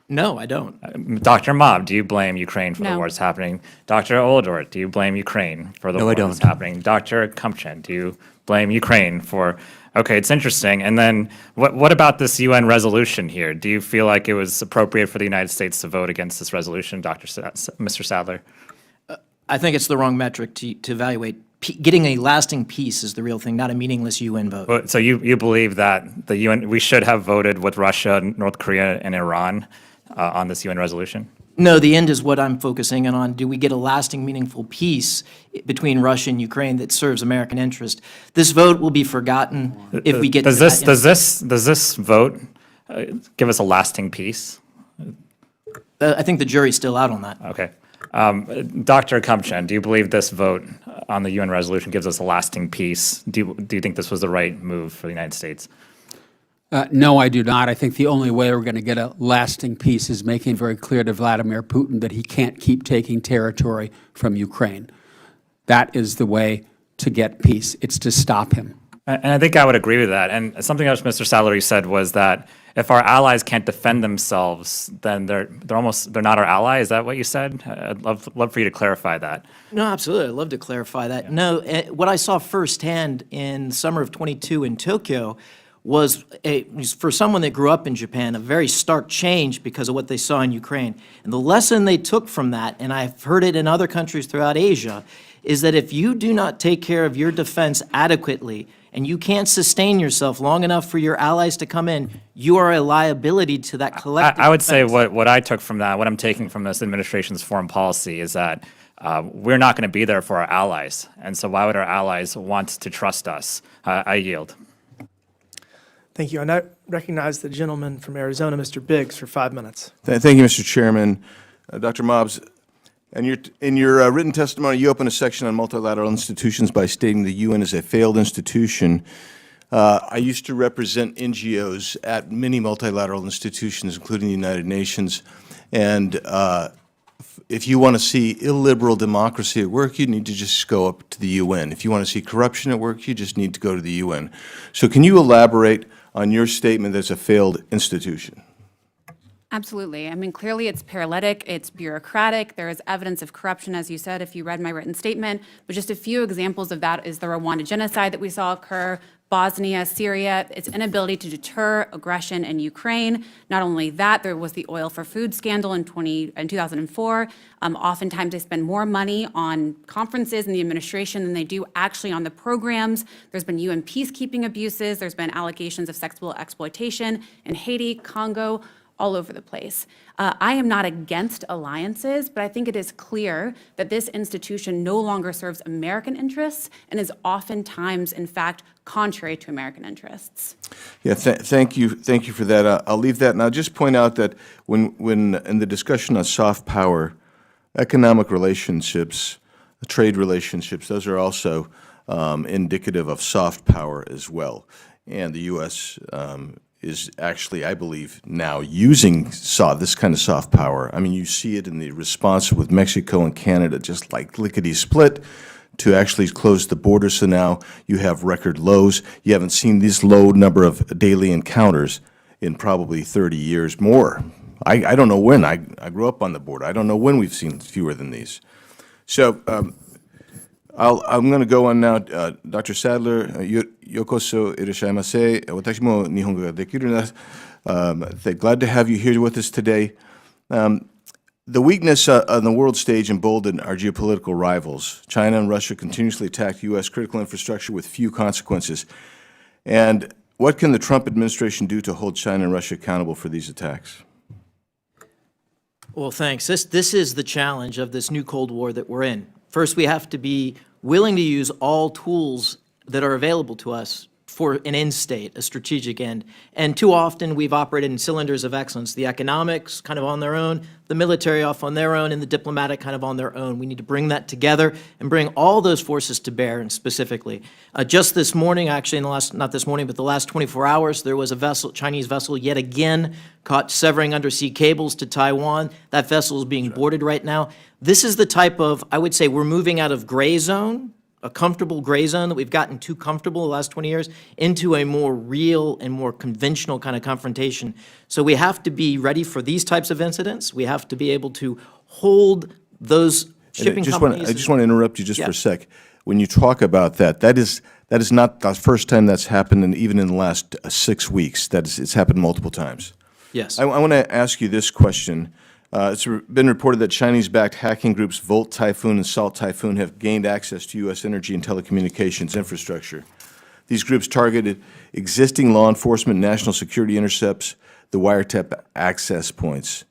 No, I don't. Dr. Mob, do you blame Ukraine for the No. war that's happening? Dr. Olidort, do you blame Ukraine for the No, I war that's don't. happening? Dr. Kupchan, do you blame Ukraine for? Okay, it's interesting. And then what about this UN resolution here? Do you feel like it was appropriate for the United States to vote against this resolution, Mr. Sadler? I think it's the wrong metric to evaluate. Getting a lasting peace is the real thing, not a meaningless UN vote. So you believe that the UN, we should have voted with Russia, North Korea, and Iran on this UN resolution? No, the end is what I'm focusing in on. Do we get a lasting, meaningful peace between Russia and Ukraine that serves American interest? This vote will be forgotten if we get to that. Does this vote give us a lasting peace? I think the jury's still out on that. Okay. Dr. Kupchan, do you believe this vote on the UN resolution gives us a lasting peace? Do you think this was the right move for the United States? No, I do not. I think the only way we're going to get a lasting peace is making very clear to Vladimir Putin that he can't keep taking territory from Ukraine. That is the way to get peace. It's to stop him. And I think I would agree with that. And something else Mr. Sadler said was that if our allies can't defend themselves, then they're not our ally. Is that what you said? I'd love for you to clarify that. No, absolutely. I'd love to clarify that. No, what I saw firsthand in the summer of '22 in Tokyo was, for someone that grew up in Japan, a very stark change because of what they saw in Ukraine. And the lesson they took from that, and I've heard it in other countries throughout Asia, is that if you do not take care of your defense adequately and you can't sustain yourself long enough for your allies to come in, you are a liability to that collective I would say defense. what I took from that, what I'm taking from this administration's foreign policy is that we're not going to be there for our allies. And so why would our allies want to trust us? I yield. Thank you. I now recognize the gentleman from Arizona, Mr. Biggs, for 5 minutes. Thank you, Mr. Chairman. Dr. Mobbs, in your written testimony, you open a section on multilateral institutions by stating the UN is a failed institution. I used to represent NGOs at many multilateral institutions, including the United Nations, and if you want to see illiberal democracy at work, you need to just go up to the UN. If you want to see corruption at work, you just need to go to the UN. So can you elaborate on your statement that it's a failed institution? Absolutely. I mean, clearly it's paralytic, it's bureaucratic, there is evidence of corruption, as you said, if you read my written statement. But just a few examples of that is the Rwanda genocide that we saw occur, Bosnia, Syria, its inability to deter aggression in Ukraine. Not only that, there was the oil for food scandal in 2004. Oftentimes they spend more money on conferences in the administration than they do actually on the programs. There's been UN peacekeeping abuses. There's been allegations of sexual exploitation in Haiti, Congo, all over the place. I am not against alliances, but I think it is clear that this institution no longer serves American interests and is oftentimes, in fact, contrary to American interests. Yeah, thank you for that. I'll leave that, and I'll just point out that when in the discussion on soft power, economic relationships, trade relationships, those are also indicative of soft power as well. And the U.S. Is actually, I believe, now using this kind of soft power. I mean, you see it in the response with Mexico and Canada, just like lickety-split, to actually close the border. So now you have record lows. You haven't seen this low number of daily encounters in probably 30 years more. I don't know when. I grew up on the border. I don't know when we've seen fewer than these. So I'm going to go on now. Dr. Sadler, yokoso irashaimase. Watashi mo nihongo ga dekiru desu. Glad to have you here with us today. The weakness on the world stage emboldened our geopolitical rivals. China and Russia continuously attack U.S. critical infrastructure with few consequences. And what can the Trump administration do to hold China and Russia accountable for these attacks? Well, thanks. This is the challenge of this new Cold War that we're in. First, we have to be willing to use all tools that are available to us for an end state, a strategic end. And too often, we've operated in cylinders of excellence, the economics kind of on their own, the military off on their own, and the diplomatic kind of on their own. We need to bring that together and bring all those forces to bear, and specifically. Just this morning, actually, not this morning, but the last 24 hours, there was a vessel, Chinese vessel, yet again, caught severing undersea cables to Taiwan. That vessel is being boarded right now. This is the type of, I would say, we're moving out of gray zone, a comfortable gray zone that we've gotten too comfortable the last 20 years, into a more real and more conventional kind of confrontation. So we have to be ready for these types of incidents. We have to be able to hold those shipping companies. I just want to interrupt you just for Yeah. a sec. When you talk about that, that is not the first time that's happened, and even in the last 6 weeks, it's happened multiple times. Yes. I want to ask you this question. It's been reported that Chinese-backed hacking groups Volt Typhoon and Salt Typhoon have gained access to U.S. energy and telecommunications infrastructure. These groups targeted existing law enforcement, national security intercepts, the wiretap access points.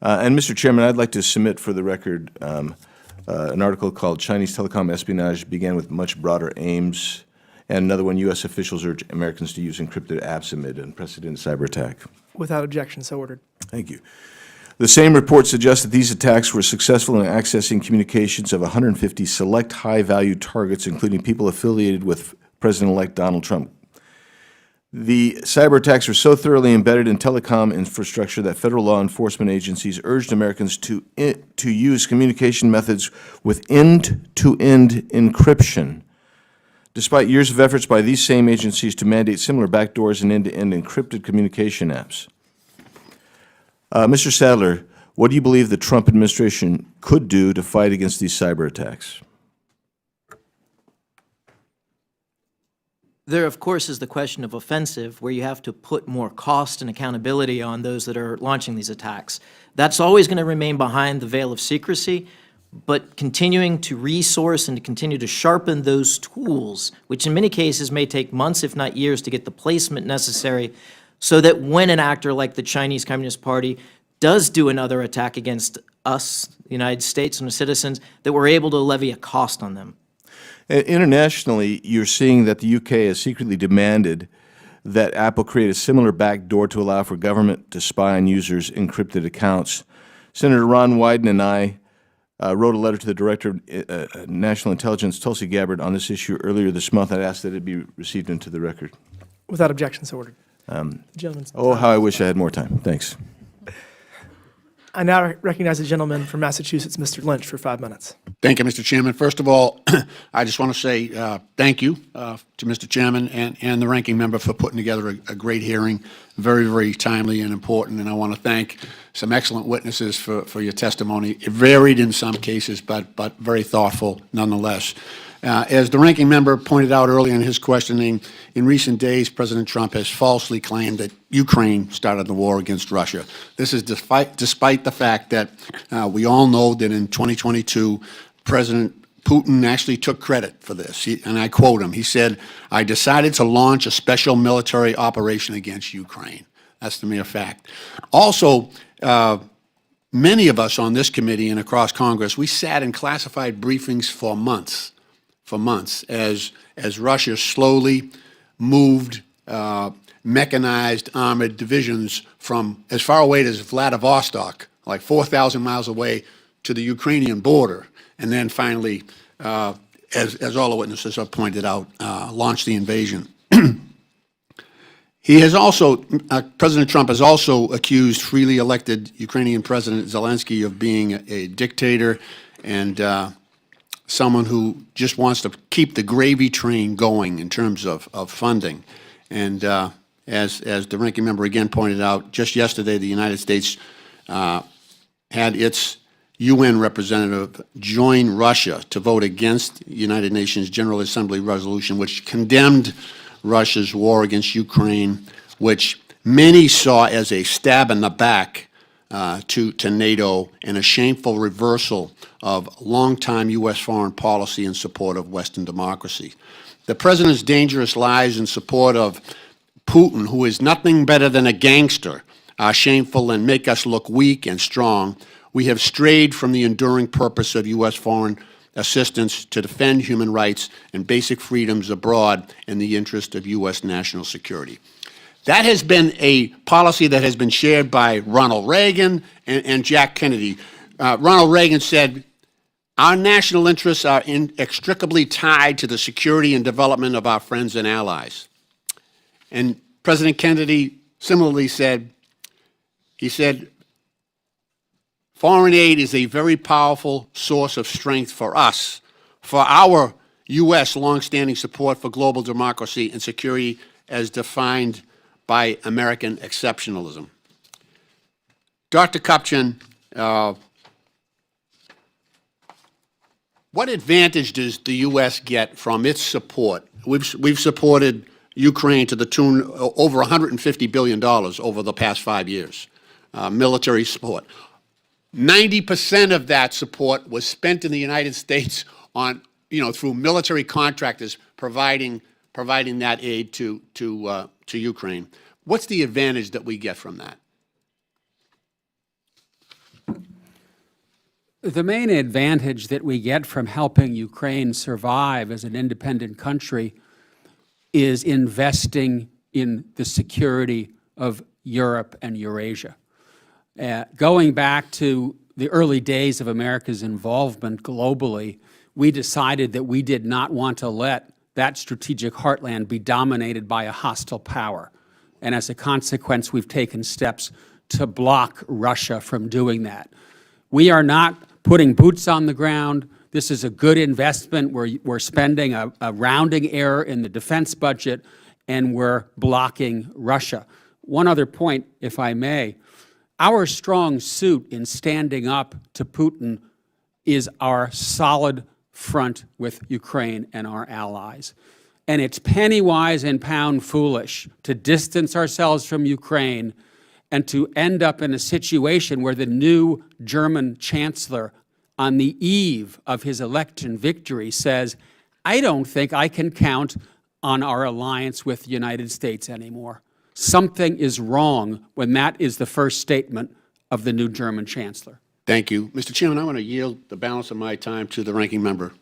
And, Mr. Chairman, I'd like to submit for the record an article called Chinese Telecom Espionage Began with Much Broader Aims, and another one, U.S. Officials Urge Americans to Use Encrypted Apps Amid Unprecedented Cyber Attack. Without objection, so ordered. Thank you. The same report suggests that these attacks were successful in accessing communications of 150 select high-value targets, including people affiliated with President-elect Donald Trump. The cyber attacks were so thoroughly embedded in telecom infrastructure that federal law enforcement agencies urged Americans to use communication methods with end-to-end encryption, despite years of efforts by these same agencies to mandate similar backdoors and end-to-end encrypted communication apps. Mr. Sadler, what do you believe the Trump administration could do to fight against these cyber attacks? There, of course, is the question of offensive, where you have to put more cost and accountability on those that are launching these attacks. That's always going to remain behind the veil of secrecy, but continuing to resource and to continue to sharpen those tools, which in many cases may take months, if not years, to get the placement necessary so that when an actor like the Chinese Communist Party does do another attack against us, the United States, and the citizens, that we're able to levy a cost on them. Internationally, you're seeing that the UK has secretly demanded that Apple create a similar backdoor to allow for government to spy on users' encrypted accounts. Senator Ron Wyden and I wrote a letter to the Director of National Intelligence, Tulsi Gabbard, on this issue earlier this month. I'd ask that it be received into the record. Without objection, so ordered. Gentleman's Oh, how I wish I had more time. Thanks. I now recognize the gentleman from Massachusetts, Mr. Lynch, for 5 minutes. Thank you, Mr. Chairman. First of all, I just want to say thank you to Mr. Chairman and the ranking member for putting together a great hearing, very, very timely and important. And I want to thank some excellent witnesses for your testimony. It varied in some cases, but very thoughtful nonetheless. As the ranking member pointed out earlier in his questioning, in recent days, President Trump has falsely claimed that Ukraine started the war against Russia. This is despite the fact that we all know that in 2022, President Putin actually took credit for this. And I quote him. He said, "I decided to launch a special military operation against Ukraine." That's the mere fact. Also, many of us on this committee and across Congress, we sat in classified briefings for months as Russia slowly moved mechanized armored divisions from as far away as Vladivostok, like 4,000 miles away, to the Ukrainian border, and then finally, as all the witnesses have pointed out, launched the invasion. He has also, President Trump has also accused freely elected Ukrainian President Zelensky of being a dictator and someone who just wants to keep the gravy train going in terms of funding. And as the ranking member again pointed out, just yesterday the United States had its UN representative join Russia to vote against United Nations General Assembly resolution, which condemned Russia's war against Ukraine, which many saw as a stab in the back to NATO and a shameful reversal of longtime U.S. foreign policy in support of Western democracy. The president's dangerous lies in support of Putin, who is nothing better than a gangster, are shameful and make us look weak and strong. We have strayed from the enduring purpose of U.S. foreign assistance to defend human rights and basic freedoms abroad in the interest of U.S. national security. That has been a policy that has been shared by Ronald Reagan and Jack Kennedy. Ronald Reagan said, "Our national interests are inextricably tied to the security and development of our friends and allies." And President Kennedy similarly said, "Foreign aid is a very powerful source of strength for us, for our U.S. longstanding support for global democracy and security as defined by American exceptionalism." Dr. Kupchan, what advantage does the U.S. get from its support? We've supported Ukraine to the tune of over $150 billion over the past 5 years, military support. 90% of that support was spent in the United States on, through military contractors providing that aid to Ukraine. What's the advantage that we get from that? The main advantage that we get from helping Ukraine survive as an independent country is investing in the security of Europe and Eurasia. Going back to the early days of America's involvement globally, we decided that we did not want to let that strategic heartland be dominated by a hostile power. And as a consequence, we've taken steps to block Russia from doing that. We are not putting boots on the ground. This is a good investment. We're spending a rounding error in the defense budget, and we're blocking Russia. One other point, if I may. Our strong suit in standing up to Putin is our solid front with Ukraine and our allies. And it's penny wise and pound foolish to distance ourselves from Ukraine and to end up in a situation where the new German chancellor, on the eve of his election victory, says, "I don't think I can count on our alliance with the United States anymore." Something is wrong when that is the first statement of the new German chancellor. Thank you. Mr. Chairman, I want to yield the balance of my time to the ranking member.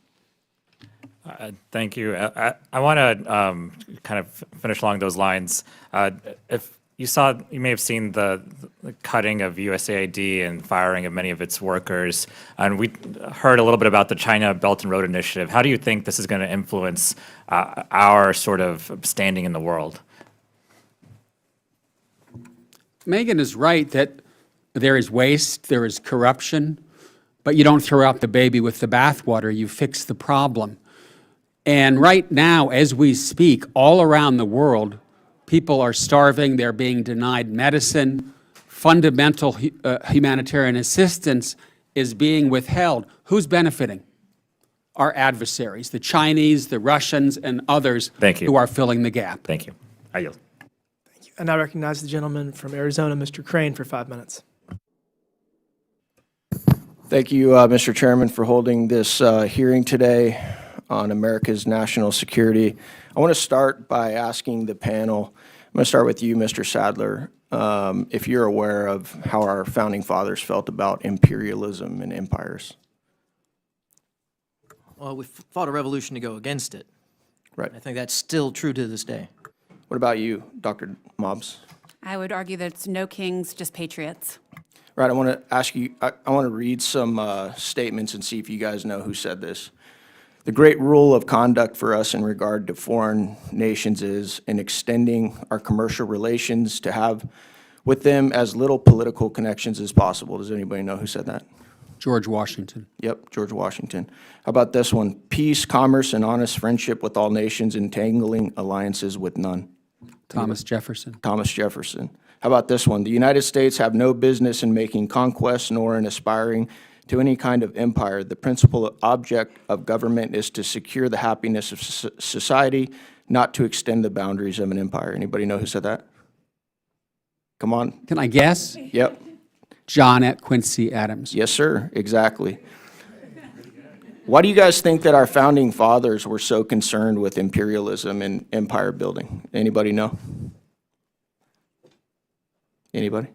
Thank you. I want to kind of finish along those lines. If you may have seen the cutting of USAID and firing of many of its workers, and we heard a little bit about the China Belt and Road Initiative. How do you think this is going to influence our sort of standing in the world? Meaghan is right that there is waste, there is corruption, but you don't throw out the baby with the bathwater, you fix the problem. And right now, as we speak, all around the world, people are starving, they're being denied medicine, fundamental humanitarian assistance is being withheld. Who's benefiting? Our adversaries, the Chinese, the Russians, and others who are filling the gap. Thank you. I yield. I now recognize the gentleman from Arizona, Mr. Crane, for 5 minutes. Thank you, Mr. Chairman, for holding this hearing today on America's national security. I want to start by asking the panel, I'm going to start with you, Mr. Sadler, if you're aware of how our founding fathers felt about imperialism and empires. Well, we fought a revolution to go against it. Right. I think that's still true to this day. What about you, Dr. Mobbs? I would argue that it's no kings, just patriots. Right, I want to ask you, I want to read some statements and see if you guys know who said this. The great rule of conduct for us in regard to foreign nations is in extending our commercial relations to have with them as little political connections as possible. Does anybody know who said that? George Washington. Yep, George Washington. How about this one? Peace, commerce, and honest friendship with all nations, entangling alliances with none. Thomas Jefferson. Thomas Jefferson. How about this one? The United States have no business in making conquests nor in aspiring to any kind of empire. The principal object of government is to secure the happiness of society, not to extend the boundaries of an empire. Anybody know who said that? Come on. Can I guess? Yep. John Quincy Adams. Yes, sir. Exactly. Why do you guys think that our founding fathers were so concerned with imperialism and empire building? Anybody know? Anybody?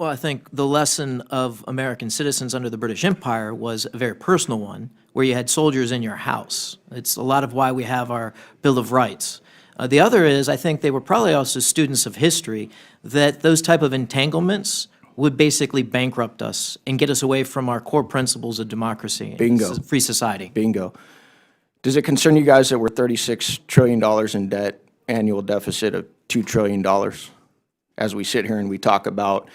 Well, I think the lesson of American citizens under the British Empire was a very personal one, where you had soldiers in your house. It's a lot of why we have our Bill of Rights. The other is, I think they were probably also students of history, that those type of entanglements would basically bankrupt us and get us away from our core principles of democracy Bingo. and free society. Bingo. Does it concern you guys that we're $36 trillion in debt, annual deficit of $2 trillion? As we sit here and we talk about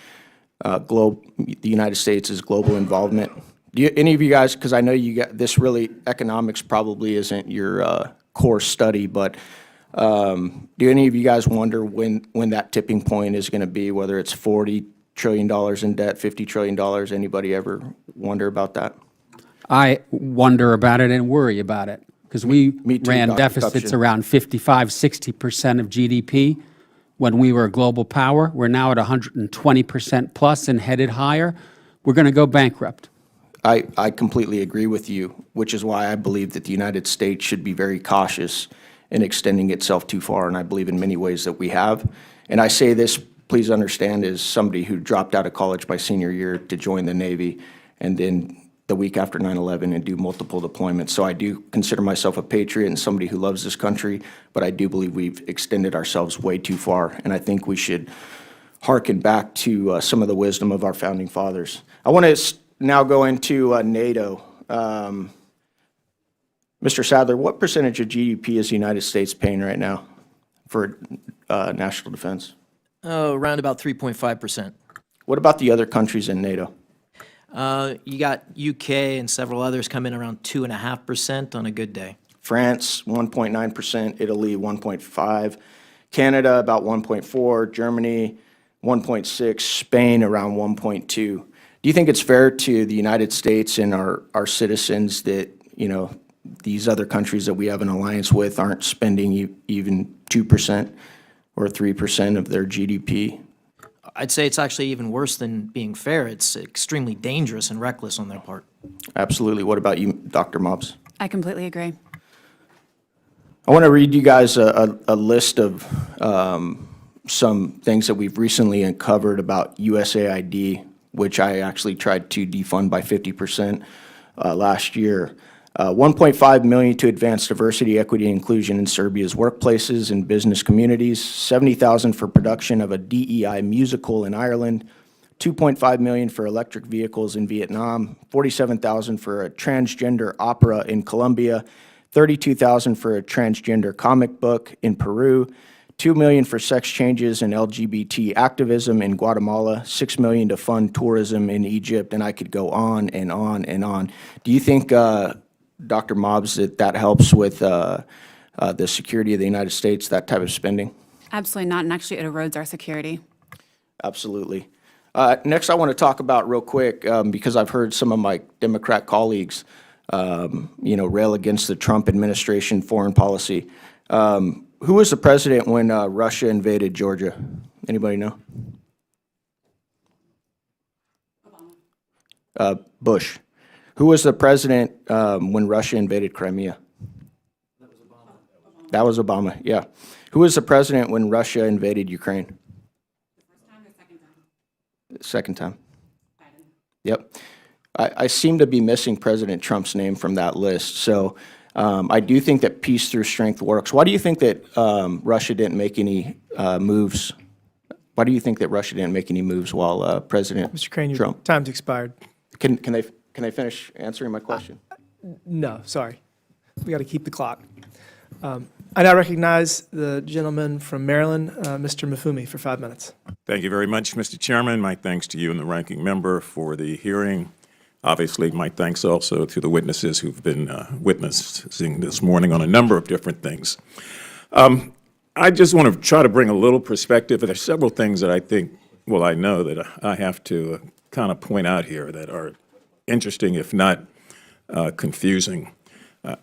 the United States' global involvement. Do you, any of you guys, because I know you got this, really economics probably isn't your core study, but do any of you guys wonder when that tipping point is going to be, whether it's $40 trillion in debt, $50 trillion? Anybody ever wonder about that? I wonder about it and worry about it, because we Me too, ran Dr. deficits Kupchan. around 55, 60% of GDP when we were a global power. We're now at 120% plus and headed higher. We're going to go bankrupt. I completely agree with you, which is why I believe that the United States should be very cautious in extending itself too far, and I believe in many ways that we have. And I say this, please understand, as somebody who dropped out of college by senior year to join the Navy, and then the week after 9/11 and do multiple deployments. So I do consider myself a patriot and somebody who loves this country, but I do believe we've extended ourselves way too far, and I think we should hearken back to some of the wisdom of our founding fathers. I want to now go into NATO. Mr. Sadler, what percentage of GDP is the United States paying right now for national defense? Around about 3.5%. What about the other countries in NATO? You got UK and several others come in around 2.5% on a good day. France, 1.9%, Italy, 1.5%, Canada, about 1.4%, Germany, 1.6%, Spain, around 1.2%. Do you think it's fair to the United States and our citizens that, you know, these other countries that we have an alliance with aren't spending even 2% or 3% of their GDP? I'd say it's actually even worse than being fair. It's extremely dangerous and reckless on their part. Absolutely. What about you, Dr. Mobbs? I completely agree. I want to read you guys a list of some things that we've recently uncovered about USAID, which I actually tried to defund by 50% last year. 1.5 million to advance diversity, equity, and inclusion in Serbia's workplaces and business communities. 70,000 for production of a DEI musical in Ireland. 2.5 million for electric vehicles in Vietnam. 47,000 for a transgender opera in Colombia. 32,000 for a transgender comic book in Peru. 2 million for sex changes and LGBT activism in Guatemala. 6 million to fund tourism in Egypt, and I could go on and on and on. Do you think, Dr. Mobbs, that helps with the security of the United States, that type of spending? Absolutely not, and actually it erodes our security. Absolutely. Next, I want to talk about real quick, because I've heard some of my Democrat colleagues, rail against the Trump administration foreign policy. Who was the president when Russia invaded Georgia? Anybody know? Bush. Who was the president when Russia invaded Crimea? That was Obama. That was Obama, yeah. Who was the president when Russia invaded Ukraine? The first time or second time? Second time. Biden. Yep. I seem to be missing President Trump's name from that list. So I do think that peace through strength works. Why do you think that Russia didn't make any moves? Why do you think that Russia didn't make any moves while President Mr. Crane, your Trump? time's expired. Can I finish answering my question? No, sorry. We got to keep the clock. I now recognize the gentleman from Maryland, Mr. Mafumi, for 5 minutes. Thank you very much, Mr. Chairman. My thanks to you and the ranking member for the hearing. Obviously, my thanks also to the witnesses who've been witnessing this morning on a number of different things. I just want to try to bring a little perspective. There's several things that I think, well, I know that I have to kind of point out here that are interesting, if not confusing.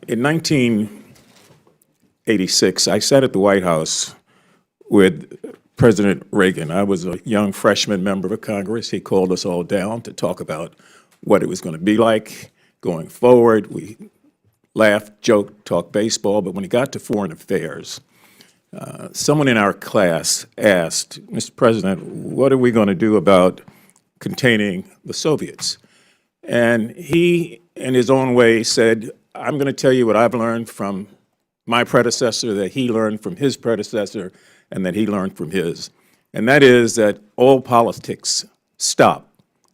In 1986, I sat at the White House with President Reagan. I was a young freshman member of Congress. He called us all down to talk about what it was going to be like going forward. We laughed, joked, talked baseball, but when it got to foreign affairs, someone in our class asked, Mr. President, what are we going to do about containing the Soviets. And he, in his own way, said, I'm going to tell you what I've learned from my predecessor, that he learned from his predecessor, and that he learned from his. And that is that all politics stop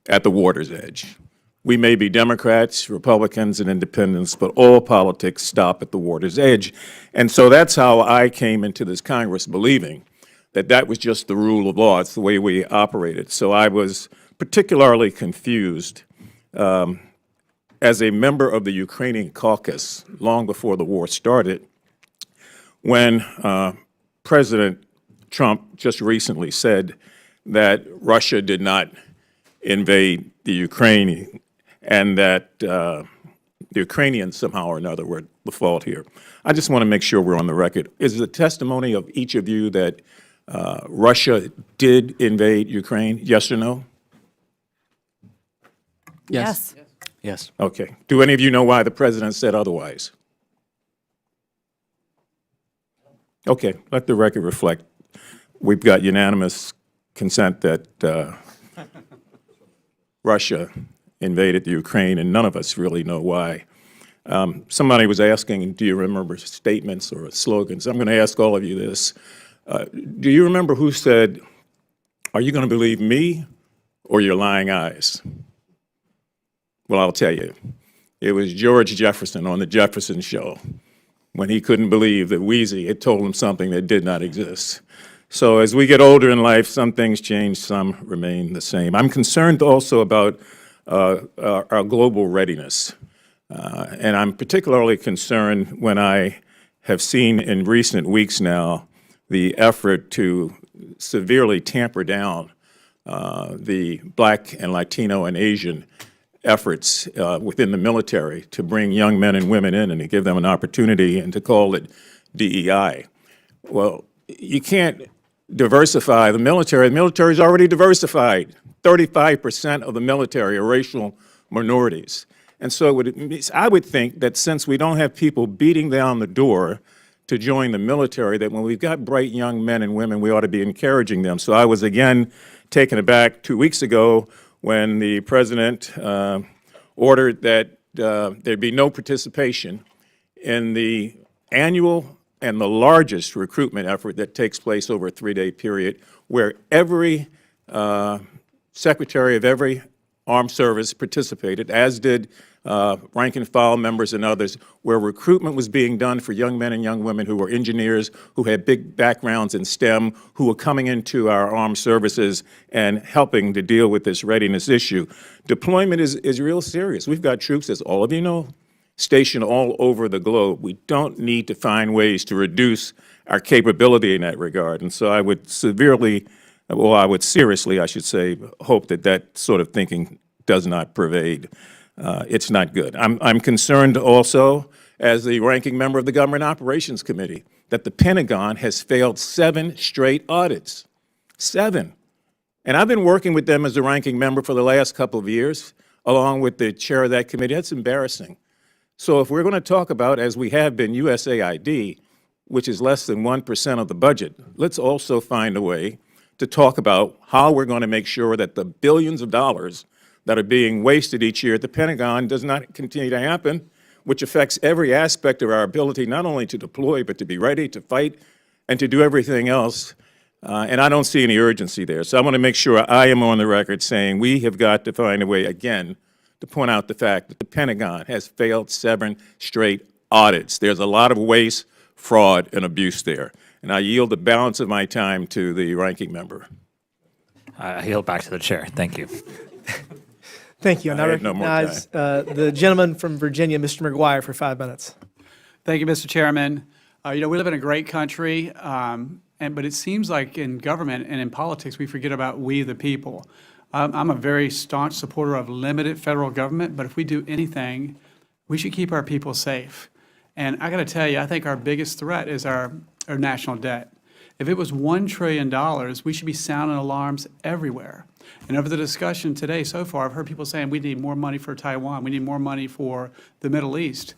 at the water's edge. We may be Democrats, Republicans, and independents, but all politics stop at the water's edge. And so that's how I came into this Congress, believing that that was just the rule of law. It's the way we operated. So I was particularly confused as a member of the Ukrainian caucus long before the war started, when President Trump just recently said that Russia did not invade the Ukraine and that the Ukrainians somehow or another were at the fault here. I just want to make sure we're on the record. Is the testimony of each of you that Russia did invade Ukraine, yes or no? Yes. Yes. Okay. Do any of you know why the president said otherwise? Okay, let the record reflect. We've got unanimous consent that Russia invaded the Ukraine, and none of us really know why. Somebody was asking, do you remember statements or slogans? I'm going to ask all of you this. Do you remember who said, are you going to believe me or your lying eyes? Well, I'll tell you. It was George Jefferson on the Jefferson Show when he couldn't believe that Wheezy had told him something that did not exist. So as we get older in life, some things change, some remain the same. I'm concerned also about our global readiness. And I'm particularly concerned when I have seen in recent weeks now the effort to severely tamper down the Black and Latino and Asian efforts within the military to bring young men and women in and to give them an opportunity and to call it DEI. Well, you can't diversify the military. The military is already diversified. 35% of the military are racial minorities. And so I would think that since we don't have people beating down the door to join the military, that when we've got bright young men and women, we ought to be encouraging them. So I was again taken aback 2 weeks ago when the president ordered that there'd be no participation in the annual and the largest recruitment effort that takes place over a 3-day period, where every secretary of every armed service participated, as did rank and file members and others, where recruitment was being done for young men and young women who were engineers, who had big backgrounds in STEM, who were coming into our armed services and helping to deal with this readiness issue. Deployment is real serious. We've got troops, as all of you know, stationed all over the globe. We don't need to find ways to reduce our capability in that regard. And so I would seriously, I should say, hope that that sort of thinking does not pervade. It's not good. I'm concerned also, as the ranking member of the Government Operations Committee, that the Pentagon has failed 7 straight audits. 7. And I've been working with them as the ranking member for the last couple of years, along with the chair of that committee. That's embarrassing. So if we're going to talk about, as we have been, USAID, which is less than 1% of the budget, let's also find a way to talk about how we're going to make sure that the billions of dollars that are being wasted each year at the Pentagon does not continue to happen, which affects every aspect of our ability not only to deploy, but to be ready to fight and to do everything else. And I don't see any urgency there. So I want to make sure I am on the record saying we have got to find a way, again, to point out the fact that the Pentagon has failed 7 straight audits. There's a lot of waste, fraud, and abuse there. And I yield the balance of my time to the ranking member. I yield back to the chair. Thank you. Thank you. And I I had no more recognize the gentleman from Virginia, Mr. McGuire, for 5 minutes. Thank you, Mr. Chairman. We live in a great country, but it seems like in government and in politics, we forget about we the people. I'm a very staunch supporter of limited federal government, but if we do anything, we should keep our people safe. And I got to tell you, I think our biggest threat is our national debt. If it was $1 trillion, we should be sounding alarms everywhere. And over the discussion today so far, I've heard people saying we need more money for Taiwan, we need more money for the Middle East.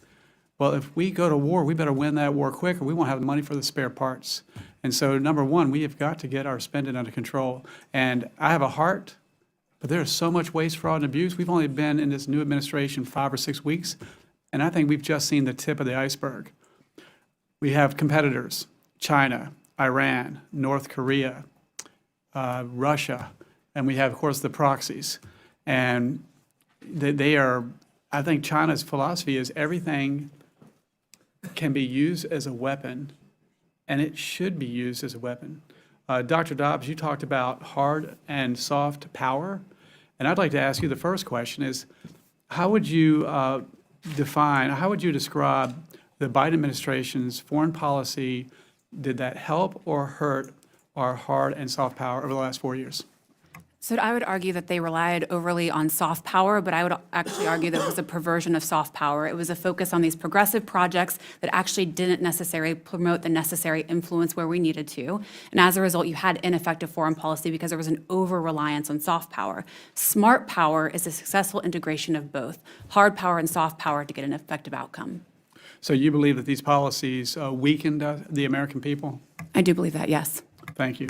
Well, if we go to war, we better win that war quick or we won't have the money for the spare parts. And so, number one, we have got to get our spending under control. And I have a heart but there is so much waste, fraud, and abuse. We've only been in this new administration 5 or 6 weeks, and I think we've just seen the tip of the iceberg. We have competitors, China, Iran, North Korea, Russia, and we have, of course, the proxies. And they are, I think China's philosophy is everything can be used as a weapon, and it should be used as a weapon. Dr. Dobbs, you talked about hard and soft power, and I'd like to ask you the first question is, how would you how would you describe the Biden administration's foreign policy? Did that help or hurt our hard and soft power over the last 4 years? So I would argue that they relied overly on soft power, but I would actually argue that it was a perversion of soft power. It was a focus on these progressive projects that actually didn't necessarily promote the necessary influence where we needed to. And as a result, you had ineffective foreign policy because there was an over-reliance on soft power. Smart power is a successful integration of both, hard power and soft power to get an effective outcome. So you believe that these policies weakened the American people? I do believe that, yes. Thank you.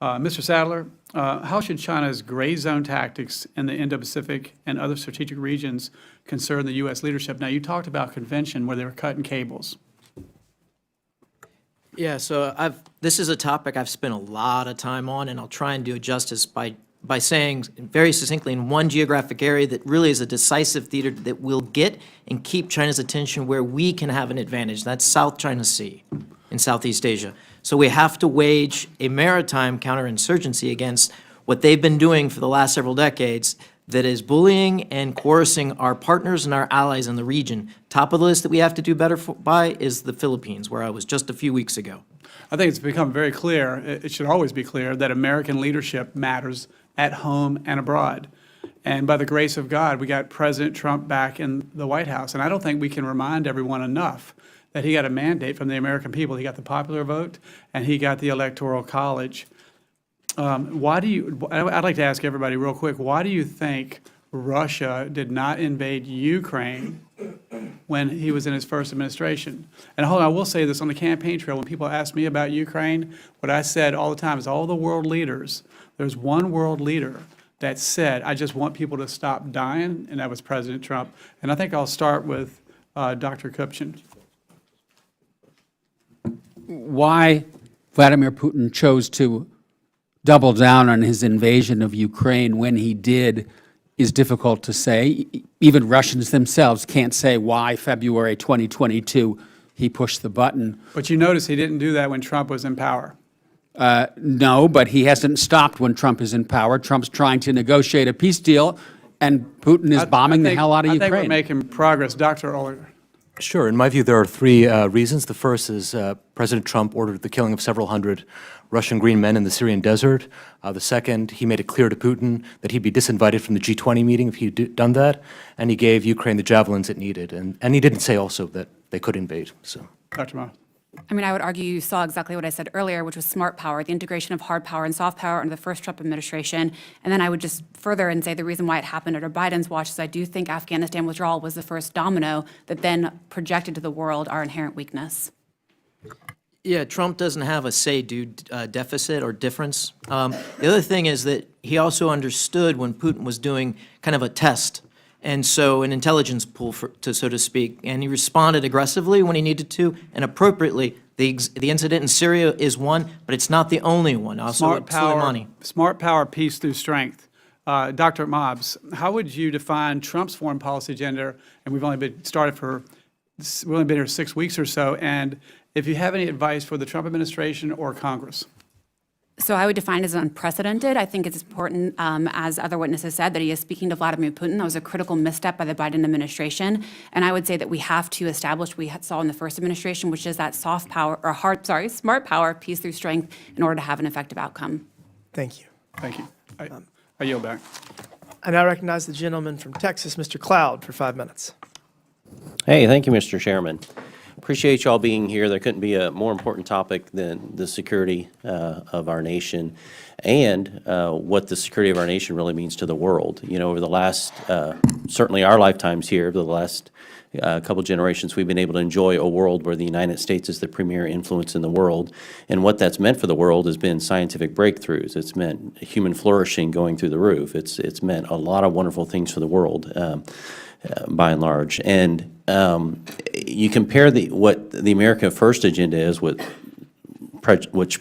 Mr. Sadler, how should China's gray zone tactics in the Indo-Pacific and other strategic regions concern the U.S. leadership? Now, you talked about convention where they were cutting cables. Yeah, so this is a topic I've spent a lot of time on, and I'll try and do it justice by saying very succinctly in one geographic area that really is a decisive theater that will get and keep China's attention where we can have an advantage. That's South China Sea in Southeast Asia. So we have to wage a maritime counterinsurgency against what they've been doing for the last several decades that is bullying and coercing our partners and our allies in the region. Top of the list that we have to do better by is the Philippines, where I was just a few weeks ago. I think it's become very clear, it should always be clear, that American leadership matters at home and abroad. And by the grace of God, we got President Trump back in the White House. And I don't think we can remind everyone enough that he got a mandate from the American people. He got the popular vote, and he got the Electoral College. I'd like to ask everybody real quick, why do you think Russia did not invade Ukraine when he was in his first administration? And hold on, I will say this on the campaign trail, when people ask me about Ukraine, what I said all the time is all the world leaders, there's one world leader that said, I just want people to stop dying, and that was President Trump. And I think I'll start with Dr. Kupchan. Why Vladimir Putin chose to double down on his invasion of Ukraine when he did is difficult to say. Even Russians themselves can't say why February 2022 he pushed the button. But you notice he didn't do that when Trump was in power. No, but he hasn't stopped when Trump is in power. Trump's trying to negotiate a peace deal, and Putin is bombing the hell out of Ukraine. I think we're making progress. Dr. Olidort. Sure. In my view, there are three reasons. The first is President Trump ordered the killing of several hundred Russian green men in the Syrian desert. The second, he made it clear to Putin that he'd be disinvited from the G20 meeting if he'd done that, and he gave Ukraine the javelins it needed. And he didn't say also that they could invade. So, Dr. Ma. I mean, I would argue you saw exactly what I said earlier, which was smart power, the integration of hard power and soft power under the first Trump administration. And then I would just further and say the reason why it happened under Biden's watch is I do think Afghanistan withdrawal was the first domino that then projected to the world our inherent weakness. Yeah, Trump doesn't have a say-do deficit or difference. The other thing is that he also understood when Putin was doing kind of a test, and so an intelligence pool, so to speak, and he responded aggressively when he needed to, and appropriately. The incident in Syria is one, but it's not the only one. Also, Smart power, peace through strength. Dr. Mobbs, how would you define Trump's foreign policy agenda? And we've only been here 6 weeks or so. And if you have any advice for the Trump administration or Congress? So I would define it as unprecedented. I think it's important, as other witnesses said, that he is speaking to Vladimir Putin. That was a critical misstep by the Biden administration. And I would say that we have to establish what we saw in the first administration, which is that smart power, peace through strength, in order to have an effective outcome. Thank you. Thank you. I yield back. I now recognize the gentleman from Texas, Mr. Cloud, for 5 minutes. Hey, thank you, Mr. Chairman. appreciate you all being here. There couldn't be a more important topic than the security of our nation and what the security of our nation really means to the world. You know, over the last, certainly our lifetimes here, over the last couple generations, we've been able to enjoy a world where the United States is the premier influence in the world. And what that's meant for the world has been scientific breakthroughs. It's meant human flourishing going through the roof. It's meant a lot of wonderful things for the world, by and large. And you compare what the America First agenda is, which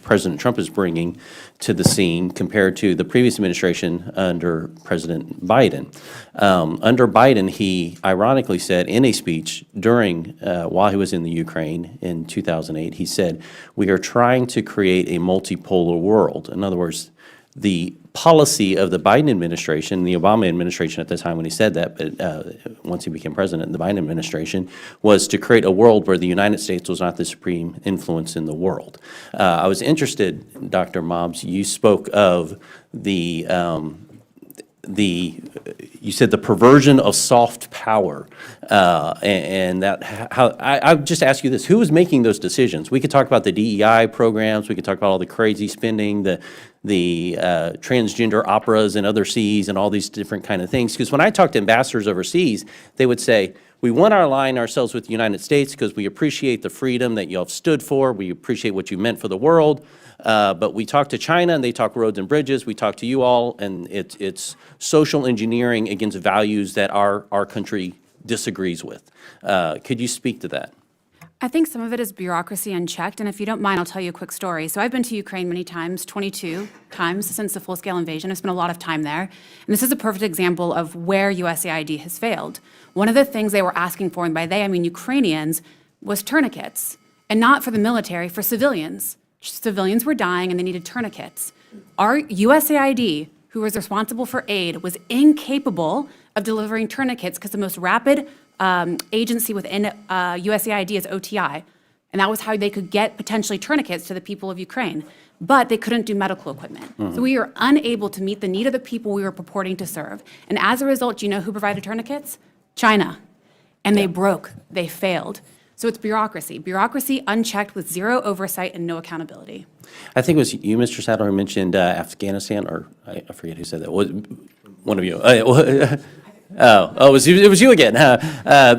President Trump is bringing to the scene compared to the previous administration under President Biden. Under Biden, he ironically said in a speech during, while he was in the Ukraine in 2008, he said, "We are trying to create a multipolar world." In other words, the policy of the Biden administration, the Obama administration at the time when he said that, but once he became president, the Biden administration, was to create a world where the United States was not the supreme influence in the world. I was interested, Dr. Mobbs, you spoke of you said the perversion of soft power, and that how I would just ask you this: who was making those decisions? We could talk about the DEI programs, we could talk about all the crazy spending, the transgender operas and other seas and all these different kind of things. Because when I talk to ambassadors overseas, they would say, we want to align ourselves with the United States because we appreciate the freedom that you all stood for, we appreciate what you meant for the world, but we talk to China and they talk roads and bridges, we talk to you all, and it's social engineering against values that our country disagrees with. Could you speak to that? I think some of it is bureaucracy unchecked, and if you don't mind, I'll tell you a quick story. So I've been to Ukraine many times, 22 times since the full-scale invasion. I've spent a lot of time there, and this is a perfect example of where USAID has failed. One of the things they were asking for, and by they I mean Ukrainians, was tourniquets, and not for the military, for civilians. Civilians were dying, and they needed tourniquets. Our USAID, who was responsible for aid, was incapable of delivering tourniquets because the most rapid agency within USAID is OTI, and that was how they could get potentially tourniquets to the people of Ukraine. But they couldn't do medical equipment. So we were unable to meet the need of the people we were purporting to serve. And as a result, do you know who provided tourniquets? China. And they broke, they failed. So it's bureaucracy. Bureaucracy unchecked with zero oversight and no accountability. I think it was you, Mr. Sadler, who mentioned Afghanistan, or I forget who said that. One of you. It was you again,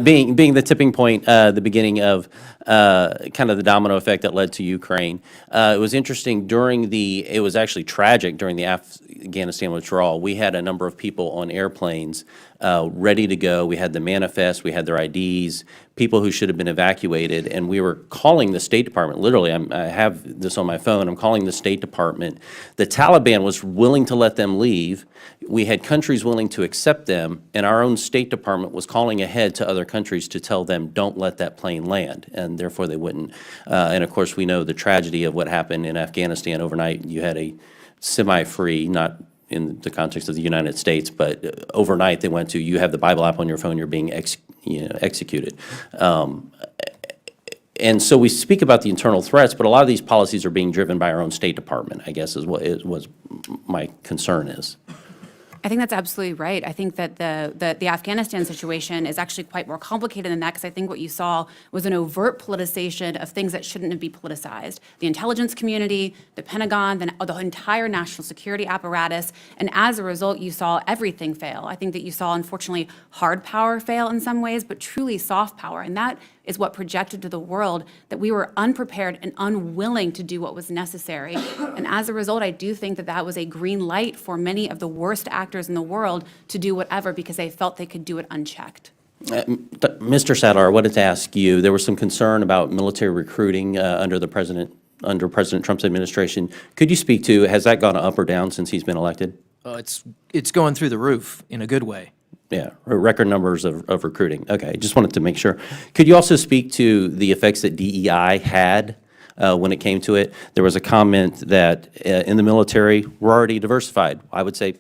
being the tipping point, the beginning of kind of the domino effect that led to Ukraine. It was interesting it was actually tragic during the Afghanistan withdrawal. We had a number of people on airplanes ready to go. We had the manifest, we had their IDs, people who should have been evacuated, and we were calling the State Department. Literally, I have this on my phone. I'm calling the State Department. The Taliban was willing to let them leave. We had countries willing to accept them, and our own State Department was calling ahead to other countries to tell them, don't let that plane land, and therefore they wouldn't. And of course, we know the tragedy of what happened in Afghanistan overnight. You had a semi-free, not in the context of the United States, but overnight they went to, you have the Bible app on your phone, you're being executed. And so we speak about the internal threats, but a lot of these policies are being driven by our own State Department, I guess is what my concern is. I think that's absolutely right. I think that the Afghanistan situation is actually quite more complicated than that, because I think what you saw was an overt politicization of things that shouldn't be politicized. The intelligence community, the Pentagon, the entire national security apparatus, and as a result, you saw everything fail. I think that you saw, unfortunately, hard power fail in some ways, but truly soft power, and that is what projected to the world that we were unprepared and unwilling to do what was necessary. And as a result, I do think that that was a green light for many of the worst actors in the world to do whatever because they felt they could do it unchecked. Mr. Sadler, I wanted to ask you, there was some concern about military recruiting under President Trump's administration. Could you speak to, has that gone up or down since he's been elected? It's going through the roof in a good way. Yeah, record numbers of recruiting. Okay, just wanted to make sure. Could you also speak to the effects that DEI had when it came to it? There was a comment that in the military, we're already diversified. I would say,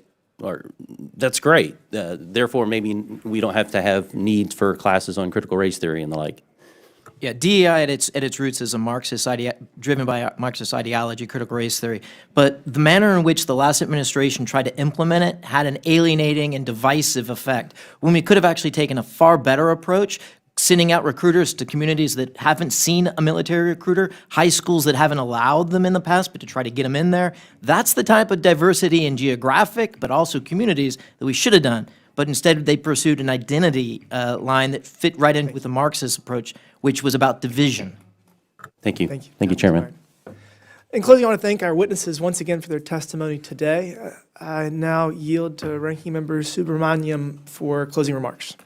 that's great. Therefore, maybe we don't have to have needs for classes on critical race theory and the like. Yeah, DEI at its roots is a Marxist driven by Marxist ideology, critical race theory. But the manner in which the last administration tried to implement it had an alienating and divisive effect, when we could have actually taken a far better approach, sending out recruiters to communities that haven't seen a military recruiter, high schools that haven't allowed them in the past, but to try to get them in there. That's the type of diversity in geographic, but also communities that we should have done. But instead, they pursued an identity line that fit right in with the Marxist approach, which was about division. Thank you. Thank you. Thank you, Chairman. In closing, I want to thank our witnesses once again for their testimony today. I now yield to Ranking Member Subramaniam for closing remarks.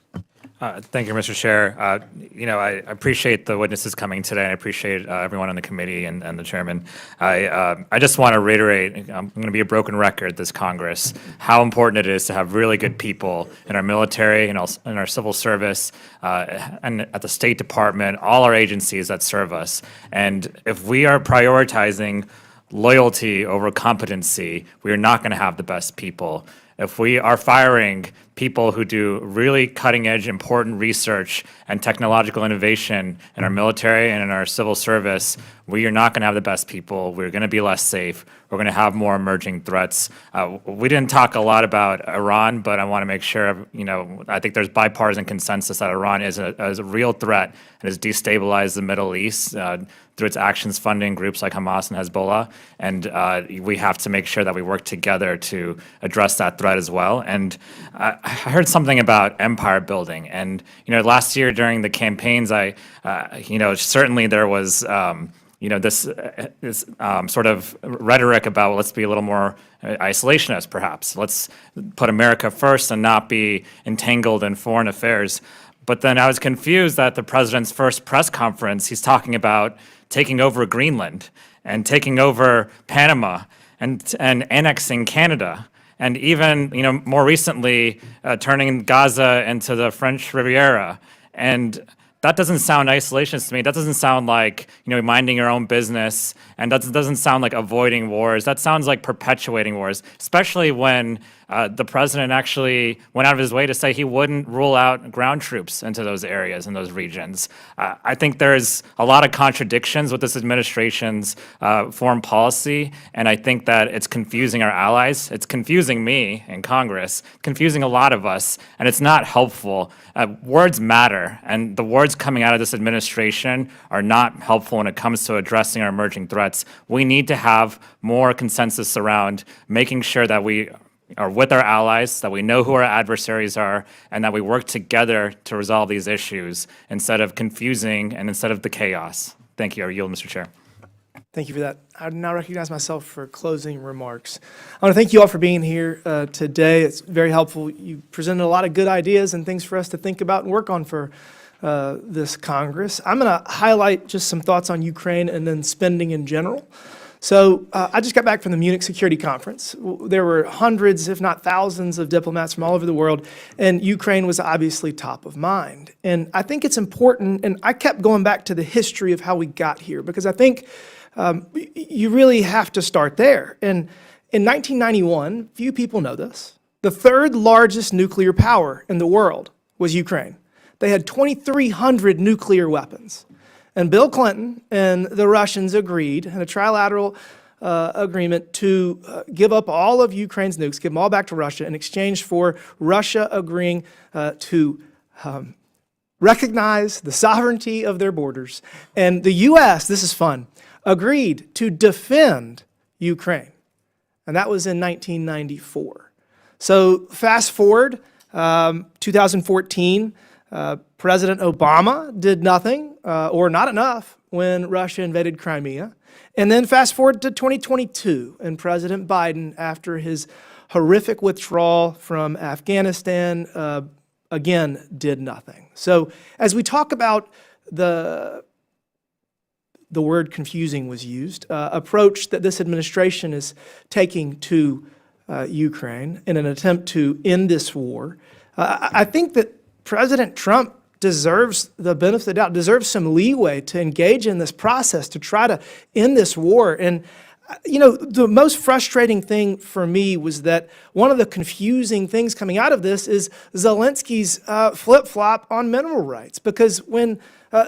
Thank you, Mr. Chair. I appreciate the witnesses coming today. I appreciate everyone on the committee and the chairman. I just want to reiterate, I'm going to be a broken record this Congress, how important it is to have really good people in our military and in our civil service and at the State Department, all our agencies that serve us. And if we are prioritizing loyalty over competency, we are not going to have the best people. If we are firing people who do really cutting-edge, important research and technological innovation in our military and in our civil service, we are not going to have the best people. We're going to be less safe. We're going to have more emerging threats. We didn't talk a lot about Iran, but I want to make sure, I think there's bipartisan consensus that Iran is a real threat and has destabilized the Middle East through its actions funding groups like Hamas and Hezbollah. And we have to make sure that we work together to address that threat as well. And I heard something about empire building. And, last year during the campaigns, certainly there was, this sort of rhetoric about, well, let's be a little more isolationist, perhaps. Let's put America first and not be entangled in foreign affairs. But then I was confused that the president's first press conference, he's talking about taking over Greenland and taking over Panama and annexing Canada. And even, more recently, turning Gaza into the French Riviera. And that doesn't sound isolationist to me. That doesn't sound like, minding your own business. And that doesn't sound like avoiding wars. That sounds like perpetuating wars, especially when the president actually went out of his way to say he wouldn't rule out ground troops into those areas and those regions. I think there's a lot of contradictions with this administration's foreign policy, and I think that it's confusing our allies. It's confusing me in Congress, confusing a lot of us, and it's not helpful. Words matter, and the words coming out of this administration are not helpful when it comes to addressing our emerging threats. We need to have more consensus around making sure that we are with our allies, that we know who our adversaries are, and that we work together to resolve these issues instead of confusing and instead of the chaos. Thank you. I yield, Mr. Chair. Thank you for that. I now recognize myself for closing remarks. I want to thank you all for being here today. It's very helpful. You presented a lot of good ideas and things for us to think about and work on for this Congress. I'm going to highlight just some thoughts on Ukraine and then spending in general. So I just got back from the Munich Security Conference. There were hundreds, if not thousands, of diplomats from all over the world, and Ukraine was obviously top of mind. And I think it's important, and I kept going back to the history of how we got here, because I think you really have to start there. And in 1991, few people know this, the third largest nuclear power in the world was Ukraine. They had 2,300 nuclear weapons. And Bill Clinton and the Russians agreed in a trilateral agreement to give up all of Ukraine's nukes, give them all back to Russia in exchange for Russia agreeing to recognize the sovereignty of their borders. And the U.S., this is fun, agreed to defend Ukraine. And that was in 1994. So fast forward, 2014, President Obama did nothing, or not enough, when Russia invaded Crimea. And then fast forward to 2022, and President Biden, after his horrific withdrawal from Afghanistan, again, did nothing. So as we talk about the word confusing was used, approach that this administration is taking to Ukraine in an attempt to end this war, I think that President Trump deserves the benefit of the doubt, deserves some leeway to engage in this process to try to end this war. And, the most frustrating thing for me was that one of the confusing things coming out of this is Zelensky's flip-flop on mineral rights. Because when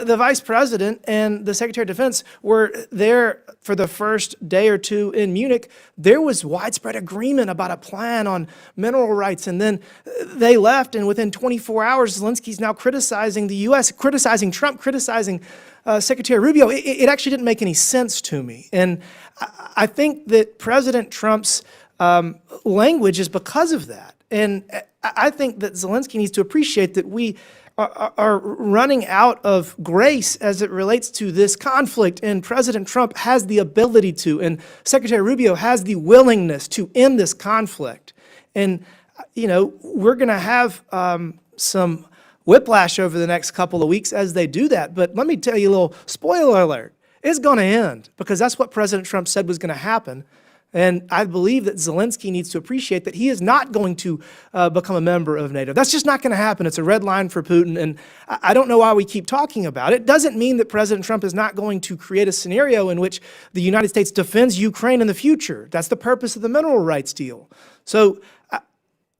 the Vice President and the Secretary of Defense were there for the first day or two in Munich. There was widespread agreement about a plan on mineral rights, and then they left, and within 24 hours, Zelensky's now criticizing the U.S., criticizing Trump, criticizing Secretary Rubio. It actually didn't make any sense to me. And I think that President Trump's language is because of that. And I think that Zelensky needs to appreciate that we are running out of grace as it relates to this conflict, and President Trump has the ability to, and Secretary Rubio has the willingness to end this conflict. And, you know, we're going to have some whiplash over the next couple of weeks as they do that. But let me tell you a little spoiler alert. It's going to end, because that's what President Trump said was going to happen. And I believe that Zelensky needs to appreciate that he is not going to become a member of NATO. That's just not going to happen. It's a red line for Putin, and I don't know why we keep talking about it. It doesn't mean that President Trump is not going to create a scenario in which the United States defends Ukraine in the future. That's the purpose of the mineral rights deal. So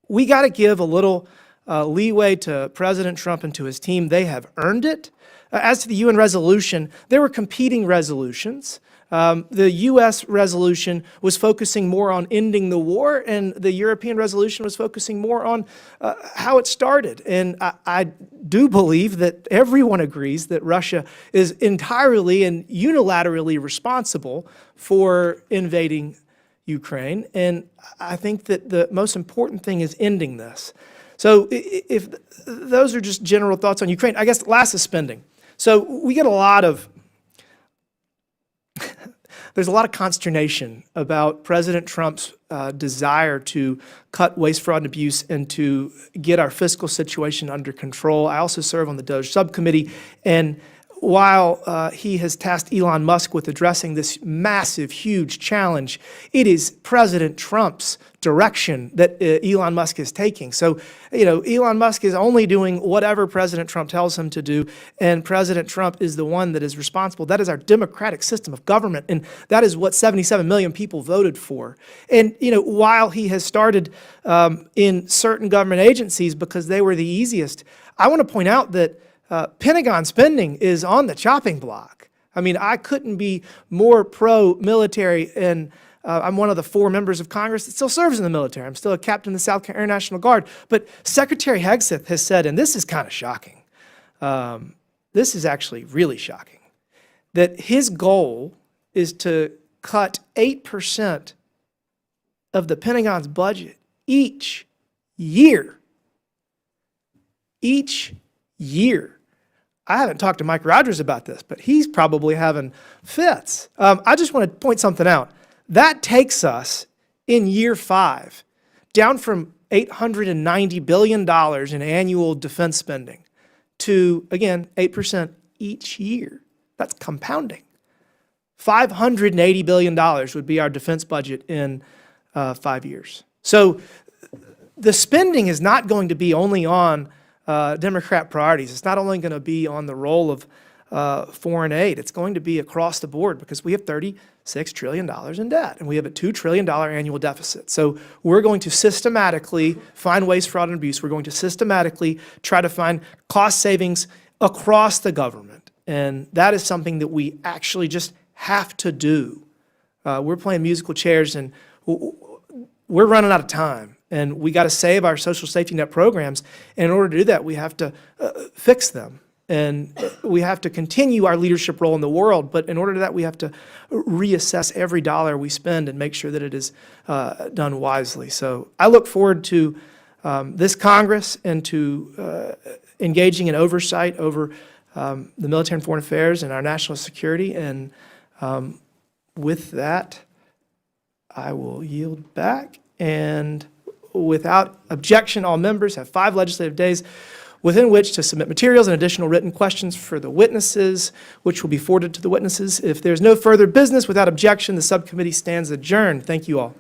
we got to give a little leeway to President Trump and to his team. They have earned it. As to the UN resolution, there were competing resolutions. The U.S. resolution was focusing more on ending the war, and the European resolution was focusing more on how it started. And I do believe that everyone agrees that Russia is entirely and unilaterally responsible for invading Ukraine. And I think that the most important thing is ending this. So if those are just general thoughts on Ukraine, I guess last is spending. So we get a lot of there's a lot of consternation about President Trump's desire to cut waste, fraud, and abuse and to get our fiscal situation under control. I also serve on the DOGE Subcommittee, and while he has tasked Elon Musk with addressing this massive, huge challenge, it is President Trump's direction that Elon Musk is taking. So, you know, Elon Musk is only doing whatever President Trump tells him to do, and President Trump is the one that is responsible. That is our democratic system of government, and that is what 77 million people voted for. And, you know, while he has started in certain government agencies because they were the easiest, I want to point out that Pentagon spending is on the chopping block. I mean, I couldn't be more pro-military, and I'm one of the 4 members of Congress that still serves in the military. I'm still a captain of the South Carolina Air National Guard. But Secretary Hegseth has said, and this is kind of shocking, this is actually really shocking, that his goal is to cut 8% of the Pentagon's budget each year. Each year. I haven't talked to Mike Rogers about this, but he's probably having fits. I just want to point something out. That takes us in year 5 down from $890 billion in annual defense spending to, again, 8% each year. That's compounding. $580 billion would be our defense budget in 5 years. So the spending is not going to be only on Democrat priorities. It's not only going to be on the role of foreign aid. It's going to be across the board because we have $36 trillion in debt and we have a $2 trillion annual deficit. So we're going to systematically find waste, fraud, and abuse. We're going to systematically try to find cost savings across the government. And that is something that we actually just have to do. We're playing musical chairs and we're running out of time. And we got to save our social safety net programs. And in order to do that, we have to fix them. And we have to continue our leadership role in the world. But in order to that, we have to reassess every dollar we spend and make sure that it is done wisely. So I look forward to this Congress and to engaging in oversight over the military and foreign affairs and our national security. And with that, I will yield back. And without objection, all members have 5 legislative days within which to submit materials and additional written questions for the witnesses, which will be forwarded to the witnesses. If there's no further business without objection, the subcommittee stands adjourned. Thank you all.